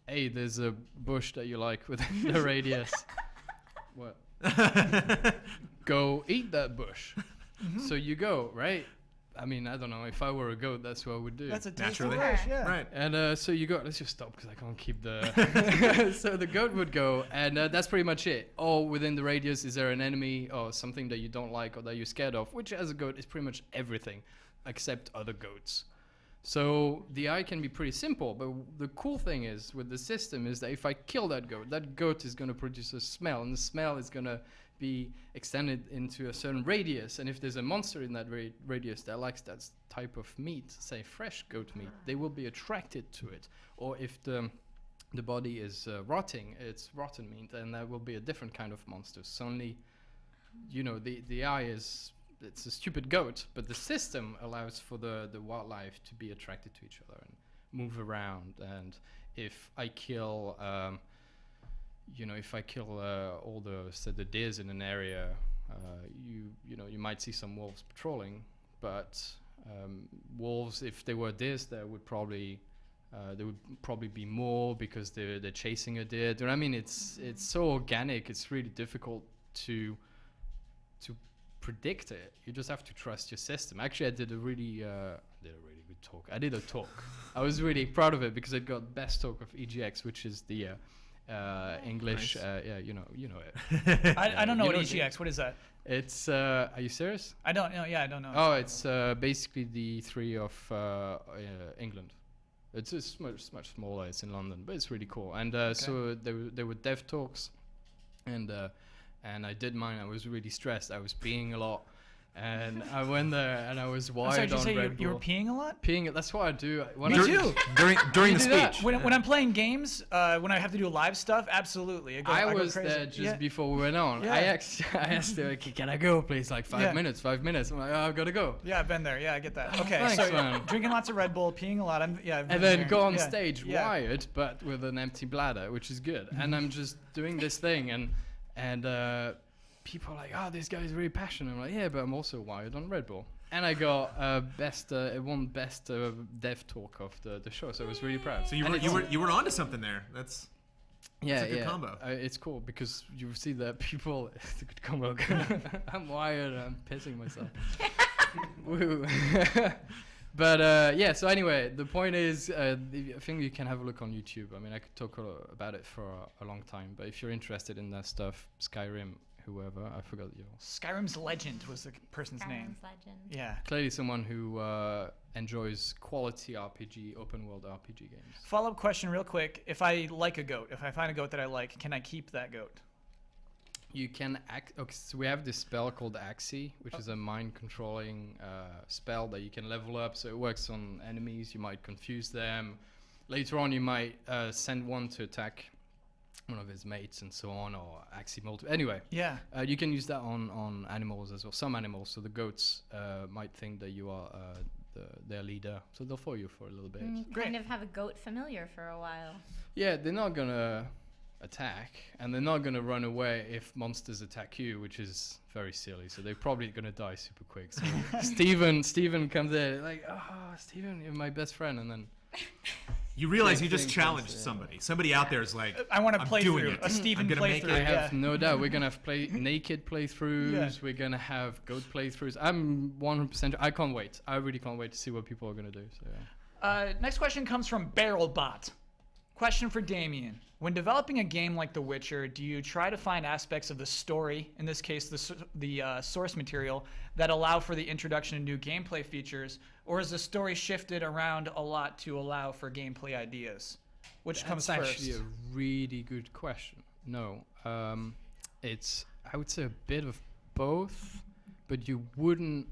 "Hey, there's a bush that you like within the radius. What? Go eat that bush." So you go, right? I mean, I don't know. If I were a goat, that's what I would do. That's a tasty Naturally. bush, yeah. Right. And so you go. Let's just stop because I can't keep the. So the goat would go, and that's pretty much it. Or within the radius, is there an enemy or something that you don't like or that you're scared of? Which, as a goat, is pretty much everything, except other goats. So the eye can be pretty simple, but the cool thing is with the system is that if I kill that goat is going to produce a smell, and the smell is going to be extended into a certain radius. And if there's a monster in that radius that likes that type of meat, say fresh goat meat, they will be attracted to it. Or if the body is rotting, it's rotten meat, and that will be a different kind of monster. Suddenly, you know, the eye is, it's a stupid goat, but the system allows for the wildlife to be attracted to each other and move around. And if I kill, all the deers in an area, you might see some wolves patrolling, but wolves, if there were deers there would probably be more because they're chasing a deer. Do you know what I mean? It's so organic. It's really difficult to predict it. You just have to trust your system. Actually, I did a really good talk. I did a talk. I was really proud of it because it got best talk of EGX, which is the English. Nice. Yeah, you know it. I don't know You what know EGX. What is that? It's. Are you serious? I don't know. Yeah, I don't know. Oh, it's basically the 3 of England. It's much smaller. It's in London, but it's really cool. And so there were dev talks, and I did mine. I was really stressed. I was peeing a lot, and I went there and I was wired Sorry, did you say Red you were Bull. peeing a lot? Peeing. That's what I do. When Me I too. During You the do that? speech. When I'm playing games, when I have to do live stuff, absolutely. I I go was crazy. there just Yeah. before we went on. Yeah. I asked her, "Okay, can I go, please? Like 5 Yeah. minutes, 5 minutes." I'm like, "Oh, I've got to go." Yeah, I've been there. Yeah, I get that. Okay, Thanks, so man. drinking lots of Red Bull, peeing a lot. I've And been then there. go on Yeah. stage Yeah. wired, but with an empty bladder, which is good. And I'm just doing this thing, and people are like, "Oh, this guy's really passionate." I'm like, "Yeah, but I'm also wired on Red Bull." And I got it won best dev talk of the show, so I was really proud. So And you were onto something there. That's a good combo. It's cool because you see that people. It's a good combo. I'm wired. I'm pissing myself. Woo. But yeah. So anyway, the point is, I think you can have a look on YouTube. I mean, I could talk about it for a long time. But if you're interested in that stuff, Skyrim, whoever, I forgot your. Skyrim's Legend was the person's name. Skyrim's Legend. Yeah. Clearly, someone who enjoys quality RPG, open world RPG games. Follow-up question, real quick. If I like a goat, if I find a goat that I like, can I keep that goat? You can okay, so we have this spell called Axie, which is a mind controlling spell that you can level up. So it works on enemies. You might confuse them. Later on, you might send one to attack one of his mates and so on, or Axie multi. Anyway, Yeah. you can use that on animals as well. Some animals. So the goats might think that you are their leader, so they'll follow you for a little bit. You kind of have a goat familiar for a while. Yeah, they're not gonna attack, and they're not gonna run away if monsters attack you, which is very silly. So they're probably gonna die super quick. So Steven comes in like, "Oh, Steven, you're my best friend," and then You realize Same you just thing, challenged yeah. somebody. Somebody out there is like, I want to I'm play doing through it. a Steven I'm gonna make playthrough. I it. have no doubt we're gonna have naked playthroughs. Yeah. We're gonna have goat playthroughs. I'm 100%. I can't wait. I really can't wait to see what people are gonna do. So yeah. Next question comes from BarrelBot. Question for Damien. When developing a game like The Witcher, do you try to find aspects of the story, in this case the source material, that allow for the introduction of new gameplay features, or is the story shifted around a lot to allow for gameplay ideas? Which comes That's first? actually a really good question. No, it's I would say a bit of both, but you wouldn't.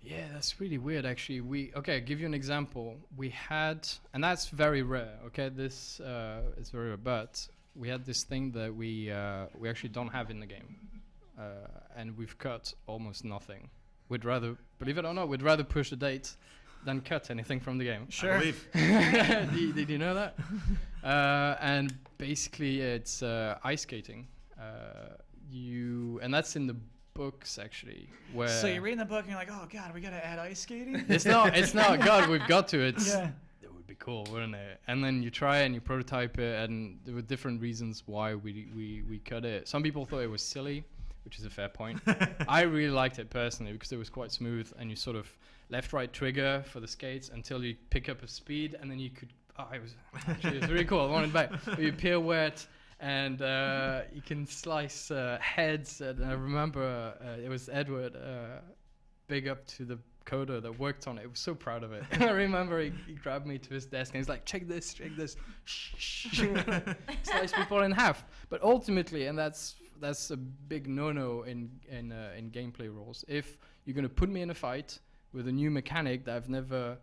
Yeah, that's really weird. Actually, I'll give you an example. We had, and that's very rare. Okay, this is very rare, but we had this thing that we actually don't have in the game, and we've cut almost nothing. We'd rather, believe it or not, we'd rather push a date than cut anything from the game. Sure. Did you know that? And basically, it's ice skating. And that's in the books actually. Where So you're reading the book and you're like, oh god, we gotta add ice skating. it's not. God, we've got to. Yeah. It would be cool, wouldn't it? And then you try and you prototype it, and there were different reasons why we cut it. Some people thought it was silly, which is a fair point. I really liked it personally because it was quite smooth, and you sort of left-right trigger for the skates until you pick up a speed, and then you could. It was really cool. I wanted back. You pirouette, and you can slice heads. And I remember it was Edward. Big up to the coder that worked on it. I was so proud of it. I remember he grabbed me to his desk and he's like, check this. Slice people in half. But ultimately, and that's a big no-no in gameplay rules. If you're going to put me in a fight with a new mechanic that I've never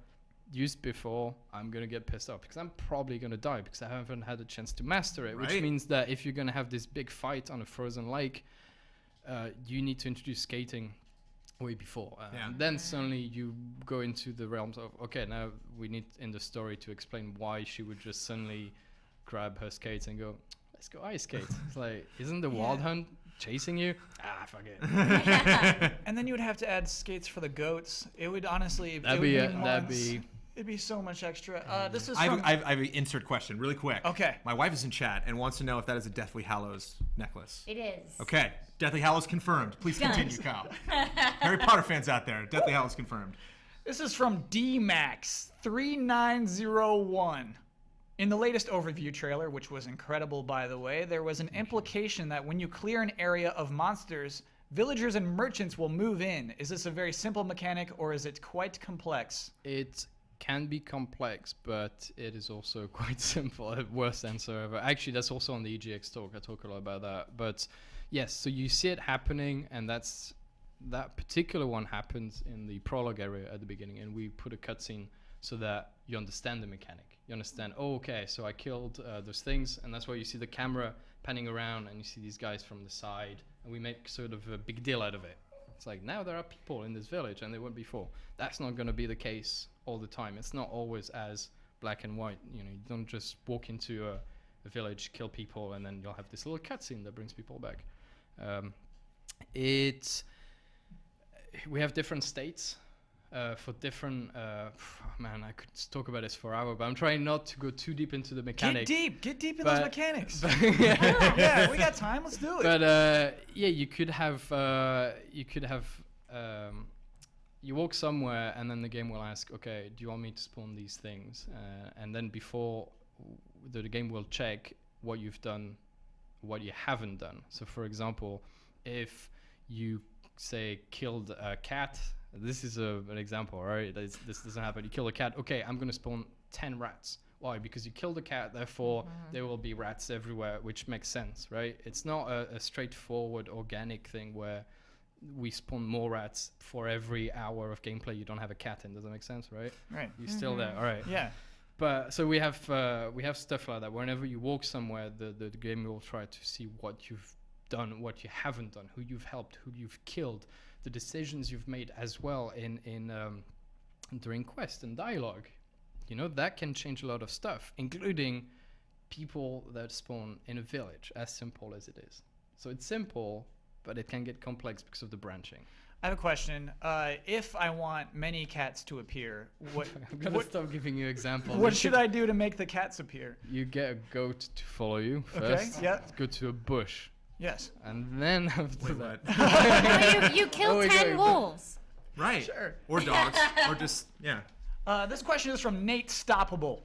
used before, I'm going to get pissed off because I'm probably going to die because I haven't had a chance to master it, which means that if you're going to have this big fight on a frozen lake, you need to introduce skating way before. And then suddenly you go into the realms of, okay, now we need in the story to explain why she would just suddenly grab her skates and go, let's go ice skate. It's like, isn't the Wild Hunt chasing you? Fuck it. And then you would have to add skates for the goats. It would honestly... It'd be so much extra. This is I have an insert question, really quick. Okay. My wife is in chat and wants to know if that is a Deathly Hallows necklace. It is. Okay. Deathly Hallows confirmed. Please continue, Kyle. Harry Potter fans out there, Deathly Hallows confirmed. This is from DMax3901. In the latest overview trailer, which was incredible by the way, there was an implication that when you clear an area of monsters, villagers and merchants will move in. Is this a very simple mechanic or is it quite complex? It can be complex, but it is also quite simple. Worst answer ever. Actually, that's also on the EGX talk. I talk a lot about that. But yes, so you see it happening, and that particular one happens in the prologue area at the beginning, and we put a cutscene so that you understand the mechanic. You understand, oh, okay, so I killed those things, and that's why you see the camera panning around, and you see these guys from the side, and we make sort of a big deal out of it. It's like, now there are people in this village, and there weren't before. That's not going to be the case all the time. It's not always as black and white. You know, you don't just walk into a village, kill people, and then you'll have this little cutscene that brings people back. We have different states for different. Man, I could talk about this for hours, but I'm trying not to go too deep into the mechanics. Get deep in those mechanics. Yeah, we got time. Let's do it. But yeah, you could have you walk somewhere, and then the game will ask, okay, do you want me to spawn these things? And then before the game will check what you've done, what you haven't done. So, for example, if you say killed a cat, this is an example, right? This doesn't happen. You kill a cat, okay, I'm gonna spawn 10 rats. Why? Because you killed a cat, therefore there will be rats everywhere, which makes sense, right? It's not a straightforward organic thing where we spawn more rats for every hour of gameplay you don't have a cat in. Does that make sense, right? Right. You're still there, all right. Yeah. But so we have stuff like that. Whenever you walk somewhere, the game will try to see what you've done, what you haven't done, who you've helped, who you've killed, the decisions you've made as well in during quest and dialogue. You know, that can change a lot of stuff, including people that spawn in a village, as simple as it is. So it's simple, but it can get complex because of the branching. I have a question. If I want many cats to appear, what I'm gonna stop giving you examples. What should I do to make the cats appear? You get a goat to follow you first. Okay, yeah. Go to a bush. Yes. And then after that. No, you kill 10 wolves. Right. Sure. Or dogs. Or just, yeah. This question is from Nate Stoppable.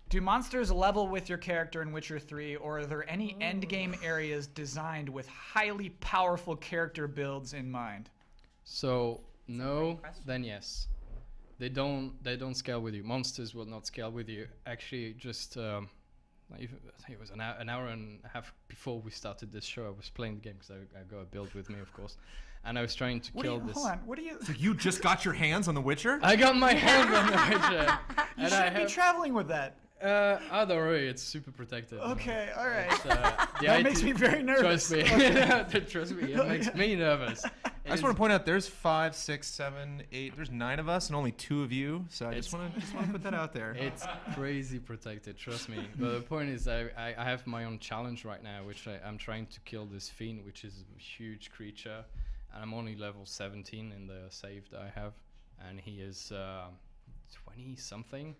Do monsters level with your character in Witcher 3, or are there any endgame areas designed with highly powerful character builds in mind? So no, then yes. They don't scale with you. Monsters will not scale with you. Actually, just I think it was an hour and a half before we started this show, I was playing the game because I got a build with me, of course, and I was trying to kill this. Hold on, what do you? So you just got your hands on The Witcher? I got my hands on The Witcher. You shouldn't be traveling with that. Don't worry, it's super protected. Okay, all right. That makes me very nervous. Trust me. Okay. Trust me, it makes me nervous. I just want to point out there's 5, 6, 7, 8. There's 9 of us and only 2 of you. So I just want to put that out there. It's crazy protected, trust me. But the point is, I have my own challenge right now, which I'm trying to kill this fiend, which is a huge creature, and I'm only level 17 in the save that I have, and he is 20 something,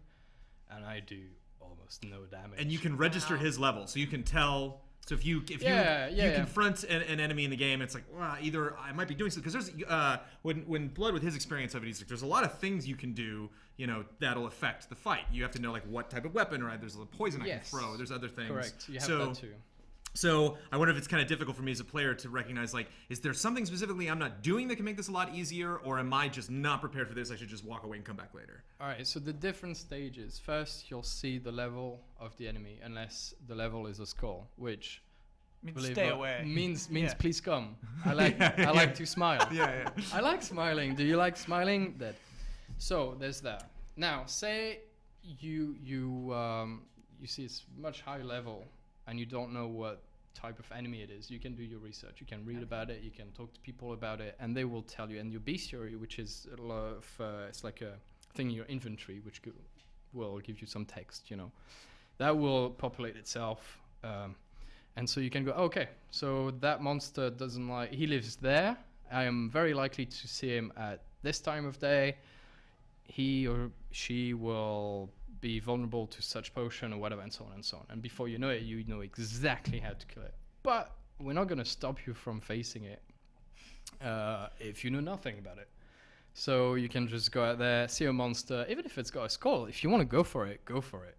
and I do almost no damage. And you can register his level, so you can tell. So if you confront an enemy in the game, it's like, well, either I might be doing something, because there's when Blood, with his experience of it, he's like, there's a lot of things you can do, you know, that'll affect the fight. You have to know like what type of weapon, or there's a poison I can throw. There's other things. Correct. You have that too. So I wonder if it's kind of difficult for me as a player to recognize, like, is there something specifically I'm not doing that can make this a lot easier, or am I just not prepared for this? I should just walk away and come back later. All right, so the different stages. First, you'll see the level of the enemy, unless the level is a skull, which stay away. Means please come. I like to smile. Yeah. I like smiling. Do you like smiling? That. So there's that. Now, say you see it's much higher level, and you don't know what type of enemy it is. You can do your research. You can read about it. You can talk to people about it, and they will tell you. And your bestiary, which is a lot of, it's like a thing in your inventory, which will give you some text. You know, that will populate itself, and so you can go, okay, so that monster doesn't like. He lives there. I am very likely to see him at this time of day. He or she will be vulnerable to such potion or whatever, and so on and so on. And before you know it, you know exactly how to kill it. But we're not going to stop you from facing it if you know nothing about it. So you can just go out there, see a monster, even if it's got a skull. If you want to go for it, go for it.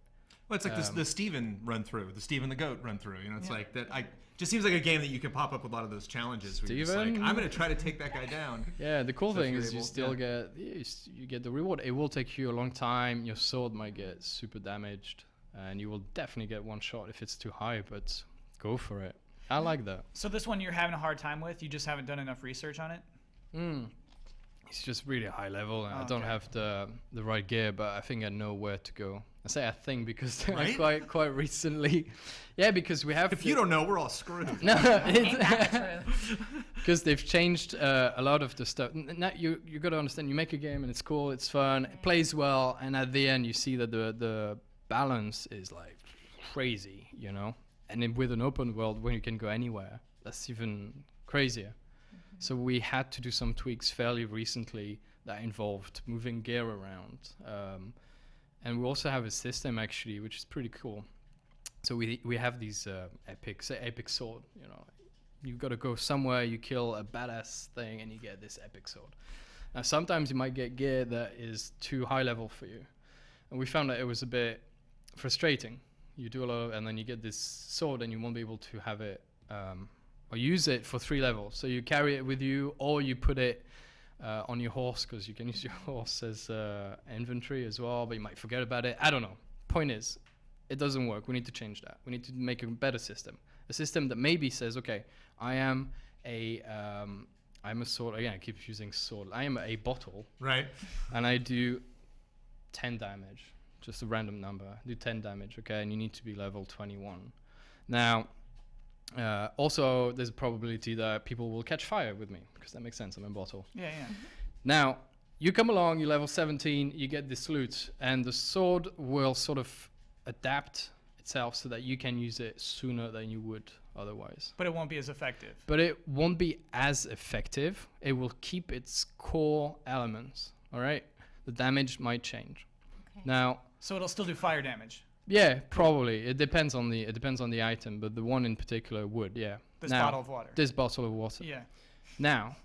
Well, it's like the Steven run through, the Steven the Goat run through. You know, it's like that. Just seems like a game that you can pop up with a lot of those challenges. Where you're just like, I'm going to try to take that guy down. Yeah, the cool So if thing you're is you able- still get the reward. It will take you a long time. Your sword might get super damaged, and you will definitely get one shot if it's too high. But go for it. I like that. So this one you're having a hard time with. You just haven't done enough research on it. It's just really high level, and I don't Okay. have the right gear, but I think I know where to go. I say I think because Right? quite recently, yeah, because we have. If you don't know, we're all screwed. No, Ain't that the truth? because they've changed a lot of the stuff. Now you got to understand. You make a game and it's cool, it's fun, it plays well, and at the end you see that the balance is like crazy, you know. And then with an open world where you can go anywhere, that's even crazier. So we had to do some tweaks fairly recently that involved moving gear around. And we also have a system actually, which is pretty cool. So we have these epic sword, you know. You got to go somewhere, you kill a badass thing, and you get this epic sword. Now sometimes you might get gear that is too high level for you. And we found that it was a bit frustrating. You do a lot of, and then you get this sword and you won't be able to have it or use it for 3 levels. So you carry it with you, or you put it on your horse, because you can use your horse as inventory as well, but you might forget about it. I don't know. Point is, it doesn't work. We need to change that. We need to make a better system. A system that maybe says, okay, I'm a sword. Again, I keep using sword. I am a bottle. Right. And I do 10 damage. Just a random number. I do 10 damage, okay? And you need to be level 21. Now, also, there's a probability that people will catch fire with me, because that makes sense. I'm a bottle. Yeah. Now, you come along, you level 17, you get this loot, and the sword will sort of adapt itself so that you can use it sooner than you would otherwise. But it won't be as effective. But it won't be as effective. It will keep its core elements, all right? The damage might change. Okay. Now, So it'll still do fire damage. yeah, probably. It depends on the item, but the one in particular would, yeah. This Now, bottle of water. This bottle of water. Yeah. Now,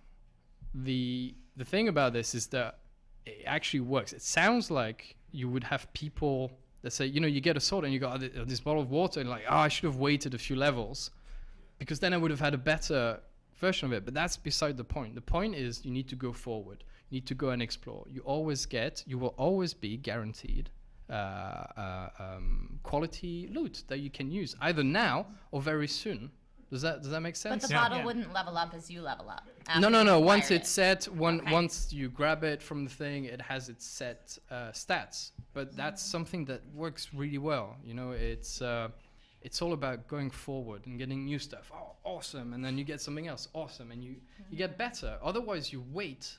the thing about this is that it actually works. It sounds like you would have people that say, you know, you get a sword and you got this bottle of water, and like, oh, I should have waited a few levels, because then I would have had a better version of it. But that's beside the point. The point is you need to go forward. You need to go and explore. You will always be guaranteed quality loot that you can use either now or very soon. Does that make sense? But the bottle wouldn't level up as you level up. No. after you Once acquire it's set, once you grab it from the thing, it has its set stats. But that's something that works really well. You know, it's all about going forward and getting new stuff. Oh, awesome! And then you get something else, awesome, and you get better. Otherwise, you wait,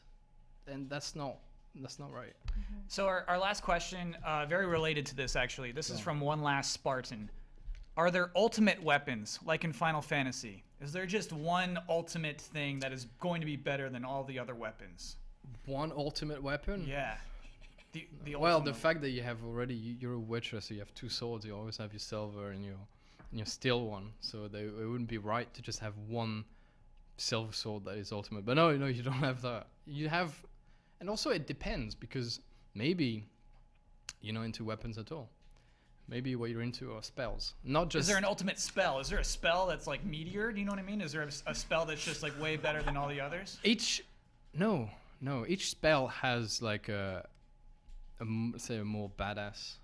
and that's not right. So our last question, very related to this actually. This is from One Last Spartan. Are there ultimate weapons, like in Final Fantasy? Is there just one ultimate thing that is going to be better than all the other weapons? One ultimate weapon? Yeah. The Well, ultimate. the fact that you have already, you're a witcher, so you have 2 swords. You always have your silver and your steel one. So it wouldn't be right to just have one silver sword that is ultimate. But no, you don't have that. You have, and also it depends, because maybe you're not into weapons at all. Maybe what you're into are spells, not just. Is there an ultimate spell? Is there a spell that's like Meteor? Do you know what I mean? Is there a spell that's just like way better than all the others? No. Each spell has like let's say a more badass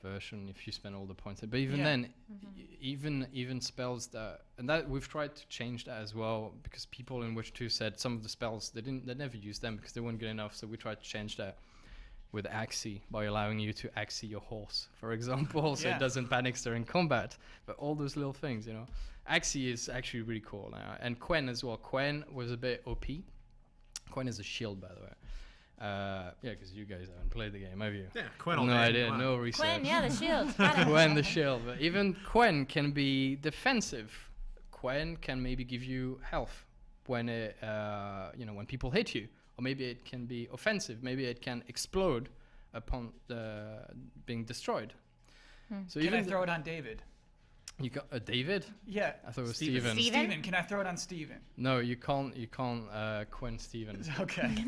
version if you spend all the points. But even then, even spells that we've tried to change that as well, because people in Witcher 2 said some of the spells they never used them because they weren't good enough. So we tried to change that with Axie by allowing you to Axie your horse, for example, so it doesn't panic during combat. But all those little things, you know. Axie is actually really cool now. And Quen as well. Quen was a bit OP. Quen is a shield, by the way. Yeah, because you guys haven't played the game, have you? Yeah, Quen all No day. idea, Come on. no research. Quen, yeah, the shield. Got it. Quen the shield. But even Quen can be defensive. Quen can maybe give you health when it, when people hit you. Or maybe it can be offensive. Maybe it can explode upon being destroyed. So Can even I throw it on David? You got David? Yeah. I thought it was Steven. Steven, can I throw it on Steven? No, you can't. Quen Steven. Okay.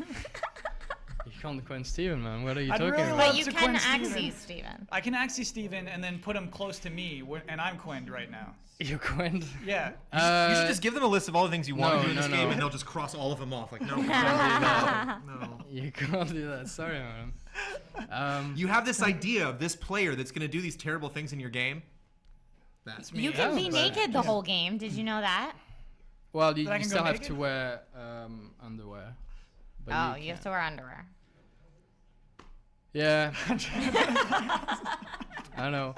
You can't Gwen Steven, man. What are you I'd talking really about? love But you to can Gwen axie Steven. Steven. I can axie Steven and then put him close to me, and I'm Quinned right now. You're Gwen? Yeah. You should just give them a list of all the things you want to do in this game, no. and they'll just cross all of them off. Like, no, You can't do that. no. You can't do that. Sorry, man. You have this idea of this player that's going to do these terrible things in your game. That's me. You can be naked the whole game. Did you know that? Well, you That I can still go have naked? to wear underwear. But Oh, you have to wear underwear. Yeah. I know.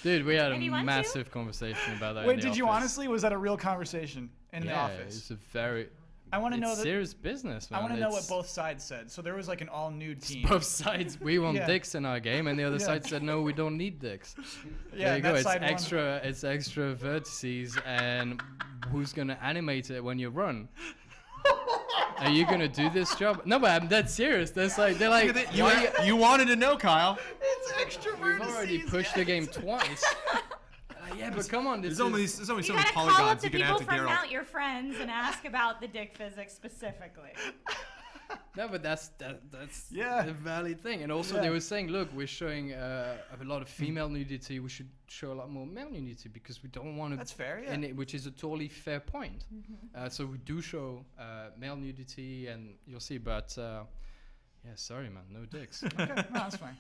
Dude, we had a Have you want to? massive conversation about that. Wait, in the did you office. honestly? Was that a real conversation in the Yeah, office? it's a very. I want to know it's that. serious business, man. I want to know what It's both sides said. So there was like an all-nude team. both sides. We want Yeah. dicks in our game, and the other Yeah. side said no, we don't need dicks. Yeah, There you go. that It's side won. extra. It's extra vertices, and who's gonna animate it when you run? Are you gonna do this job? No, but I'm dead serious. They're like, You wanted to know, Kyle. It's extra we've already pushed the game twice. Yeah, but come on, There's only so You many gotta call up polygons the you can add people to from Geralt. Mount Your Friends and ask about the dick physics specifically. No, but that's Yeah. a valid thing. And also Yeah. they were saying, look, we're showing a lot of female nudity. We should show a lot more male nudity because we don't want to. That's fair, yeah. And which is a totally fair point. So we do show male nudity, and you'll see. But yeah, sorry, man, no dicks. Okay, no, that's fine.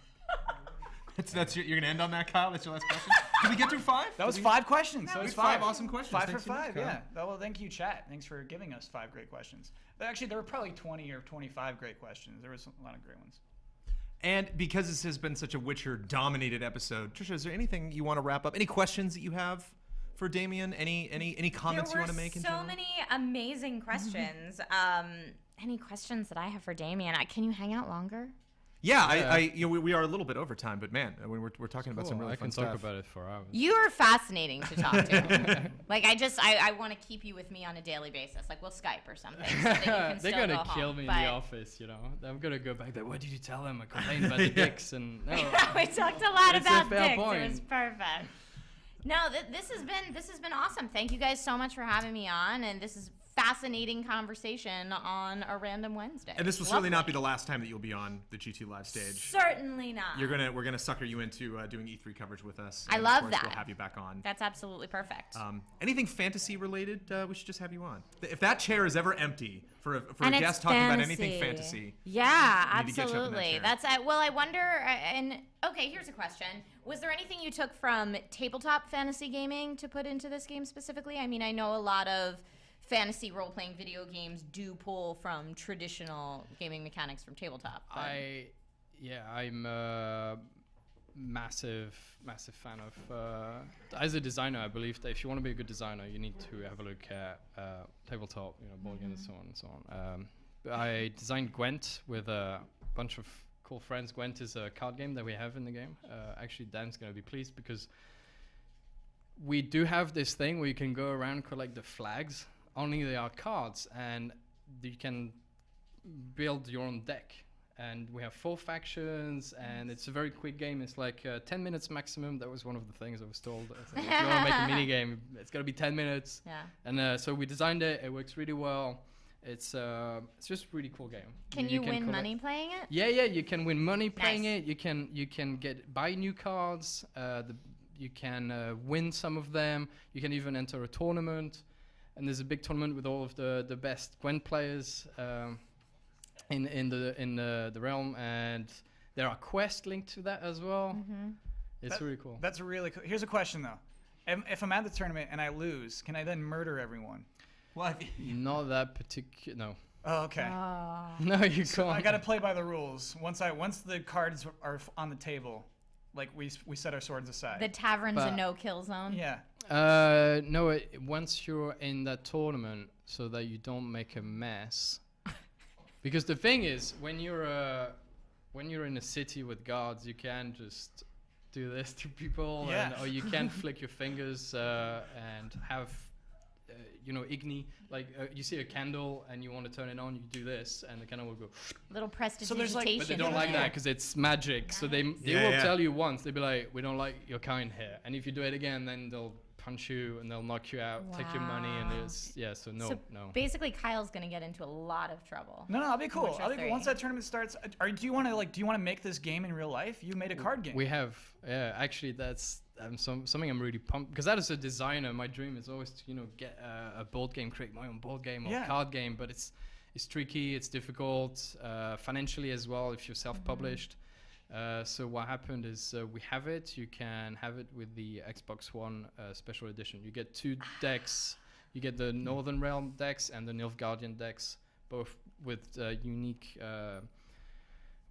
You're gonna end on that, Kyle. That's your last question. Did we get through 5? That was 5 questions. That was five 5 awesome questions. 5 Thanks for 5, Kyle. yeah. Well, thank you, chat. Thanks for giving us 5 great questions. Actually, there were probably 20 or 25 great questions. There was a lot of great ones. And because this has been such a Witcher-dominated episode, Trisha, is there anything you want to wrap up? Any questions that you have for Damien? Any comments you want to make? There were so many amazing questions. Any questions that I have for Damien? Can you hang out longer? Yeah, we are a little bit over time, but man, we're talking about some Cool, really I fun can stuff. talk about it for hours. You are fascinating to talk to. Like, I want to keep you with me on a daily basis. Like, we'll Skype or something. So that you can They're still gonna go kill home. me in But the office, you know. I'm gonna go back there. What did you tell them? I complained about the dicks and no. we talked a lot It's a about fair dicks. point. It was perfect. No, this has been awesome. Thank you guys so much for having me on, and this is fascinating conversation on a random Wednesday. And this will certainly not be the last time that you'll be on the G2 live stage. Certainly not. We're gonna sucker you into doing E3 coverage with us. I and love of course that. We'll have you back on. That's absolutely perfect. Anything fantasy related, we should just have you on. If that chair is ever empty for a And guest it's talking about anything fantasy, yeah, we need to get you up in that absolutely. chair. That's well, I wonder. And okay, here's a question: was there anything you took from tabletop fantasy gaming to put into this game specifically? I mean, I know a lot of fantasy role-playing video games do pull from traditional gaming mechanics from tabletop. but- I'm a massive fan of. As a designer, I believe that if you want to be a good designer, you need to have a look at tabletop, board games and so on and so on. I designed Gwent with a bunch of cool friends. Gwent is a card game that we have in the game. Actually, Dan's gonna be pleased because we do have this thing where you can go around and collect the flags. Only they are cards, and you can build your own deck. And we have 4 factions, and it's a very quick game. It's like 10 minutes maximum. That was one of the things I was told. I think if you want to make a mini game, it's got to be 10 minutes. Yeah. And so we designed it. It works really well. It's just a really cool game. Can you win money playing it? Yeah, you can win money playing Nice. it. You can buy new cards. You can win some of them. You can even enter a tournament. And there's a big tournament with all of the best Gwent players in the realm, and there are quests linked to that as well. It's really cool. That's really cool. Here's a question though: if I'm at the tournament and I lose, can I then murder everyone? Well, not that particular. No. Oh, okay. No, you So can't. I gotta play by the rules. Once the cards are on the table, like we set our swords aside. The tavern's a But- no-kill zone. Yeah. No. Once you're in that tournament, so that you don't make a mess. Because the thing is, when you're in a city with guards, you can just do this to people, Yeah. or you can flick your fingers and have, igni. Like you see a candle and you want to turn it on, you do this, and the candle will go. Little prestidigitation. But they don't like that because it's magic. So they Yeah, will yeah. tell you once. They'll be like, we don't like your kind here, and if you do it again, then they'll punch you and they'll knock you out, take your money, and it's So no. Basically, Kyle's gonna get into a lot of trouble. No, I'll be cool. Witcher 3. Once that tournament starts, do you want to make this game in real life? You made a card game. We have, actually, that's something I'm really pumped, because as a designer, my dream is always to get a board game, create my own board game or card game, but it's tricky, it's difficult financially as well if you're self-published. So what happened is we have it. You can have it with the Xbox One special edition. You get 2 decks. You get the Northern Realm decks and the Nilfgaardian decks, both with unique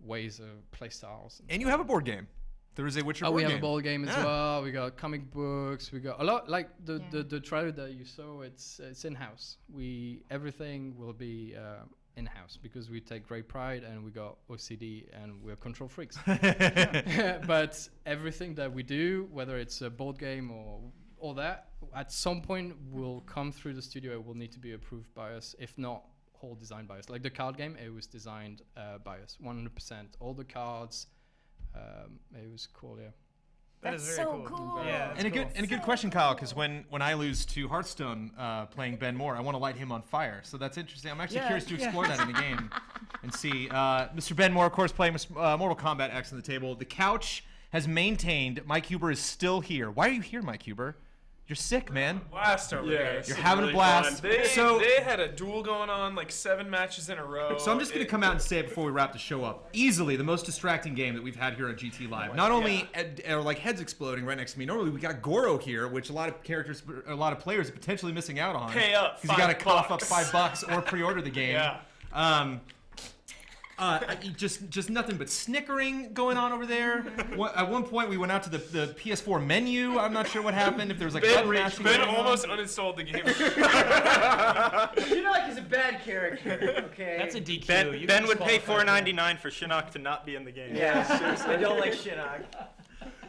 ways of playstyles. And you have a board game. There is a Witcher board we game. have a board game as well. We got comic books. We got a lot. Like the trailer that you saw, it's in-house. Everything will be in-house because we take great pride and we got OCD and we're control freaks. But everything that we do, whether it's a board game or all that, at some point will come through the studio. It will need to be approved by us, if not whole design by us. Like the card game, it was designed by us 100%. All the cards. It was cool, yeah. That's so cool. Yeah, and a good question, Kyle, because when I lose to Hearthstone playing Ben Moore, I want to light him on fire. So that's interesting. I'm actually curious to explore that in the game and see. Mr. Ben Moore, of course, playing Mortal Kombat X on the table. The couch has maintained Mike Huber is still here. Why are you here, Mike Huber? You're sick, man. Blast over there. You're having a blast. They had a duel going on, like 7 matches in a row. So I'm just going to come out and say it before we wrap the show up. Easily the most distracting game that we've had here on GT Live. Not only are like heads exploding right next to me. Normally we got Goro here, which a lot of players are potentially missing out on. Pay up. Because you got to cough up $5 or pre-order the game. Yeah. Just nothing but snickering going on over there. At one point, we went out to the PS4 menu. I'm not sure what happened. If there was like button mashing. Ben almost uninstalled the game. Shinnok is a bad character. Okay. That's a DQ. Ben would pay $4.99 for Shinnok to not be in the game. Yeah, seriously. I don't like Shinnok.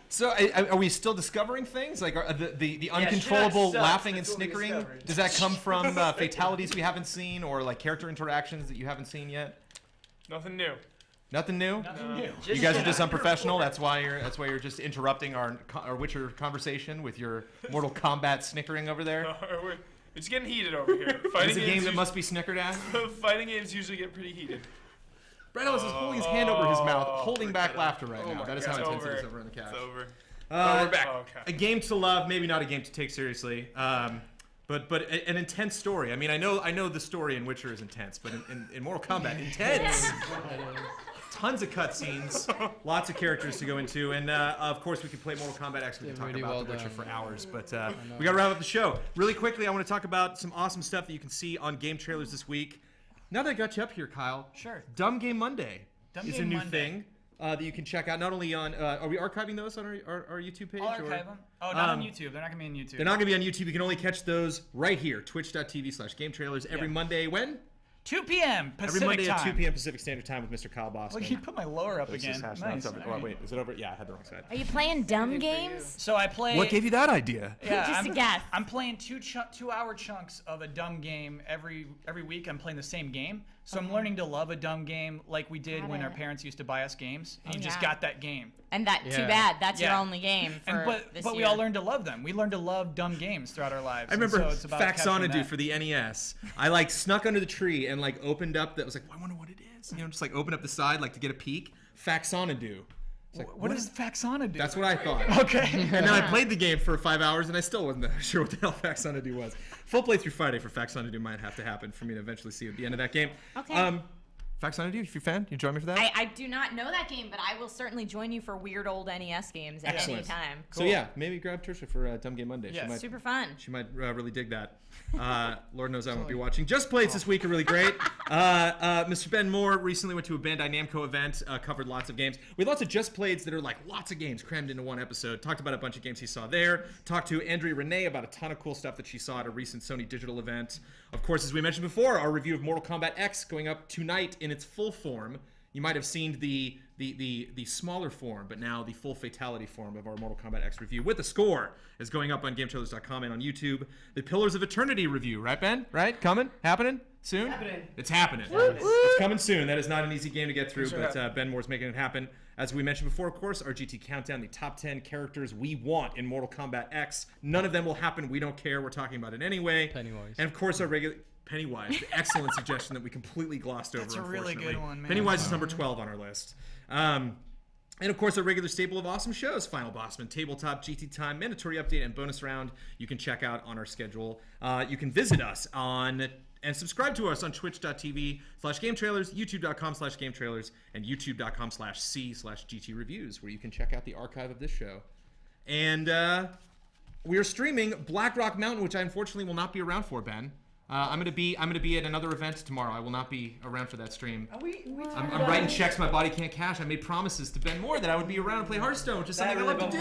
So are we still discovering things? Like are the uncontrollable laughing and snickering? Does that come from fatalities we haven't seen, or like character interactions that you haven't seen yet? Nothing new. Nothing new? Nothing new. You guys are just unprofessional. That's why you're just interrupting our Witcher conversation with your Mortal Kombat snickering over there. It's getting heated over here. It's a game that must be snickered at. Fighting games usually get pretty heated. Brett Ellis is holding his hand over his mouth, holding back laughter right now. That is how intense it is over on the couch. It's over. We're back. A game to love, maybe not a game to take seriously. But an intense story. I mean, I know the story in Witcher is intense, but in Mortal Kombat, intense. Tons of cutscenes, lots of characters to go into, and of course we could play Mortal Kombat X. We could talk about The Witcher for hours, but we got to wrap up the show. Really quickly, I want to talk about some awesome stuff that you can see on game trailers this week. Now that I got you up here, Kyle, sure. Dumb Game Monday is a new thing. That you can check out not only on. Are we archiving those on our YouTube page? I'll archive them. Oh, not on YouTube. They're not gonna be on YouTube. They're not gonna be on YouTube. You can only catch those right here, twitch.tv/GameTrailers every Monday. When? 2 p.m. Pacific Every Monday time. at 2 p.m. Pacific Standard Time with Mr. Kyle Boston. Look, you put my lower up again. Nice. Oh, wait, is it over? Yeah, I had the wrong side. Are you playing dumb games? So I play. What gave you that idea? Yeah, Just a guess. I'm playing 2-hour chunks of a dumb game every week. I'm playing the same game, so I'm learning to love a dumb game like we did when our parents used to buy us games, and you just got that game. And too bad. That's your only game for this But year. we all learned to love them. We learned to love dumb games throughout our lives. I remember so it's about capturing Faxonadu that. for the NES. I snuck under the tree and opened up. That was I wonder what it is. Just open up the side to get a peek. Faxonadu. What is Faxonadu? That's what I thought. Okay. And then I played the game for 5 hours, and I still wasn't sure what the hell Faxonadu was. Full playthrough Friday for Faxonadu might have to happen for me to eventually see at the end of that game. Okay. Faxonadu, if you're a fan, you join me for that? I do not know that game, but I will certainly join you for weird old NES games at any time. So yeah, maybe grab Trisha for Dumb Game Monday. Yeah, super fun. She might really dig that. Lord knows I won't be watching. Just Plays this week are really great. Mr. Ben Moore recently went to a Bandai Namco event, covered lots of games. We had lots of Just Plays that are lots of games crammed into one episode. Talked about a bunch of games he saw there. Talked to Andrea Renee about a ton of cool stuff that she saw at a recent Sony digital event. Of course, as we mentioned before, our review of Mortal Kombat X going up tonight in its full form. You might have seen the smaller form, but now the full fatality form of our Mortal Kombat X review with the score is going up on GameTrailers.com and on YouTube. The Pillars of Eternity review, right, Ben? Right? Coming? Happening? soon? Happening. It's happening. Woo, woo. It's coming soon. That is not an easy game to get through, Sure but Ben Moore's making it happen. As we mentioned before, of course, our GT Countdown, the top 10 characters we want in Mortal Kombat X. None of them will happen. We don't care. We're talking about it anyway. Pennywise. And of course, our regular... Pennywise, the excellent suggestion that we completely glossed over, That's a really unfortunately. good one, man. Pennywise is number 12 on our list. And of course, our regular staple of awesome shows, Final Bossman, Tabletop, GT Time, Mandatory Update, and Bonus Round, you can check out on our schedule. You can visit us on and subscribe to us on twitch.tv/GameTrailers, youtube.com/GameTrailers, and youtube.com/c/GT Reviews, where you can check out the archive of this show. And we are streaming Black Rock Mountain, which I unfortunately will not be around for, Ben. I'm gonna be at another event tomorrow. I will not be around for that stream. I'm writing checks my body can't cash. I made promises to Ben Moore that I would be around and play Hearthstone, which is something I love to do.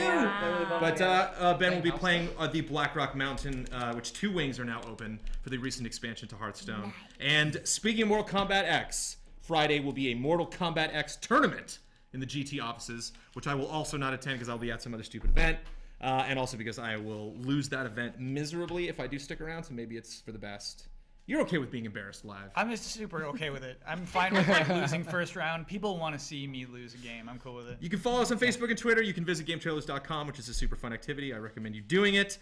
But Ben will be playing the Black Rock Mountain, which 2 wings are now open for the recent expansion to Hearthstone. Nice. And speaking of Mortal Kombat X, Friday will be a Mortal Kombat X tournament in the GT offices, which I will also not attend because I'll be at some other stupid event. And also because I will lose that event miserably if I do stick around, so maybe it's for the best. You're okay with being embarrassed live. I'm just super okay with it. I'm fine with like losing first round. People want to see me lose a game. I'm cool with it. You can follow us on Facebook and Twitter. You can visit GameTrailers.com, which is a super fun activity. I recommend you doing it.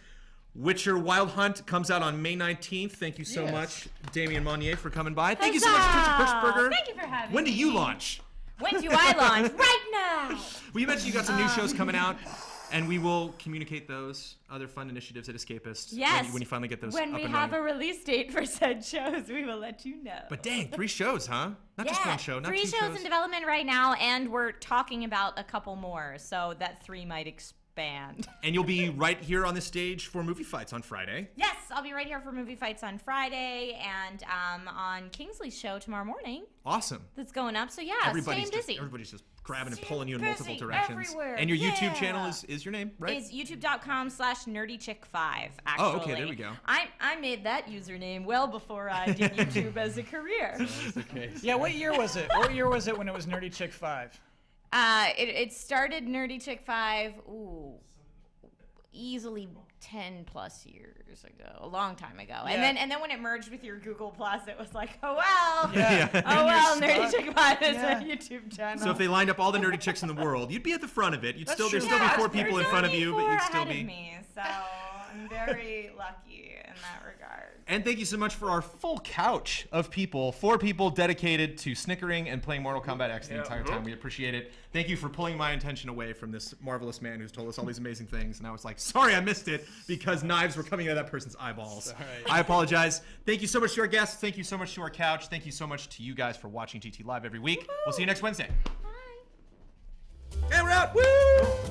Witcher Wild Hunt comes out on May 19th. Thank you so much, Damien Monnier, for coming by. Thank you so much, Trisha Hershberger. Thank you for having me. When do you launch? When do I launch? Right now! Well, you mentioned you got some new shows coming out. And we will communicate those other fun initiatives at Escapist when you finally get those up and running. When we have a release date for said shows, we will let you know. But dang, 3 shows, huh? Not just one show, not 3 2 shows in development right now, and we're talking about a couple more, so that 3 might expand. And you'll be right here on the stage for Movie Fights on Friday. Yes, I'll be right here for Movie Fights on Friday, and on Kingsley's show tomorrow morning. Awesome. That's going up, so yeah, everybody's staying busy. Everybody's just grabbing and pulling you in multiple directions. Everywhere. And your YouTube channel is your name, right? Is youtube.com/nerdychick5, actually. Oh, okay, there we go. I made that username well before I did YouTube as a career. Yeah, what year was it? What year was it when it was Nerdy Chick 5? It started Nerdy Chick 5, easily 10 plus years ago, a long time ago. Yeah. And then when it merged with your Google Plus, it was like, oh well. Yeah. Oh well, Nerdy Chick 5 is a YouTube channel. So if they lined up all the nerdy chicks in the world, you'd be at the front of it. There'd still be 4 people in front of you, but you'd still be. Of me, so I'm very lucky in that regard. And thank you so much for our full couch of people, 4 people dedicated to snickering and playing Mortal Kombat X the entire time. We appreciate it. Thank you for pulling my attention away from this marvelous man who's told us all these amazing things. And I was like, sorry, I missed it because knives were coming out of that person's eyeballs. Sorry. I apologize. Thank you so much to our guests. Thank you so much to our couch. Thank you so much to you guys for watching GT Live every week. We'll see you next Wednesday. Bye. And we're out. Woo!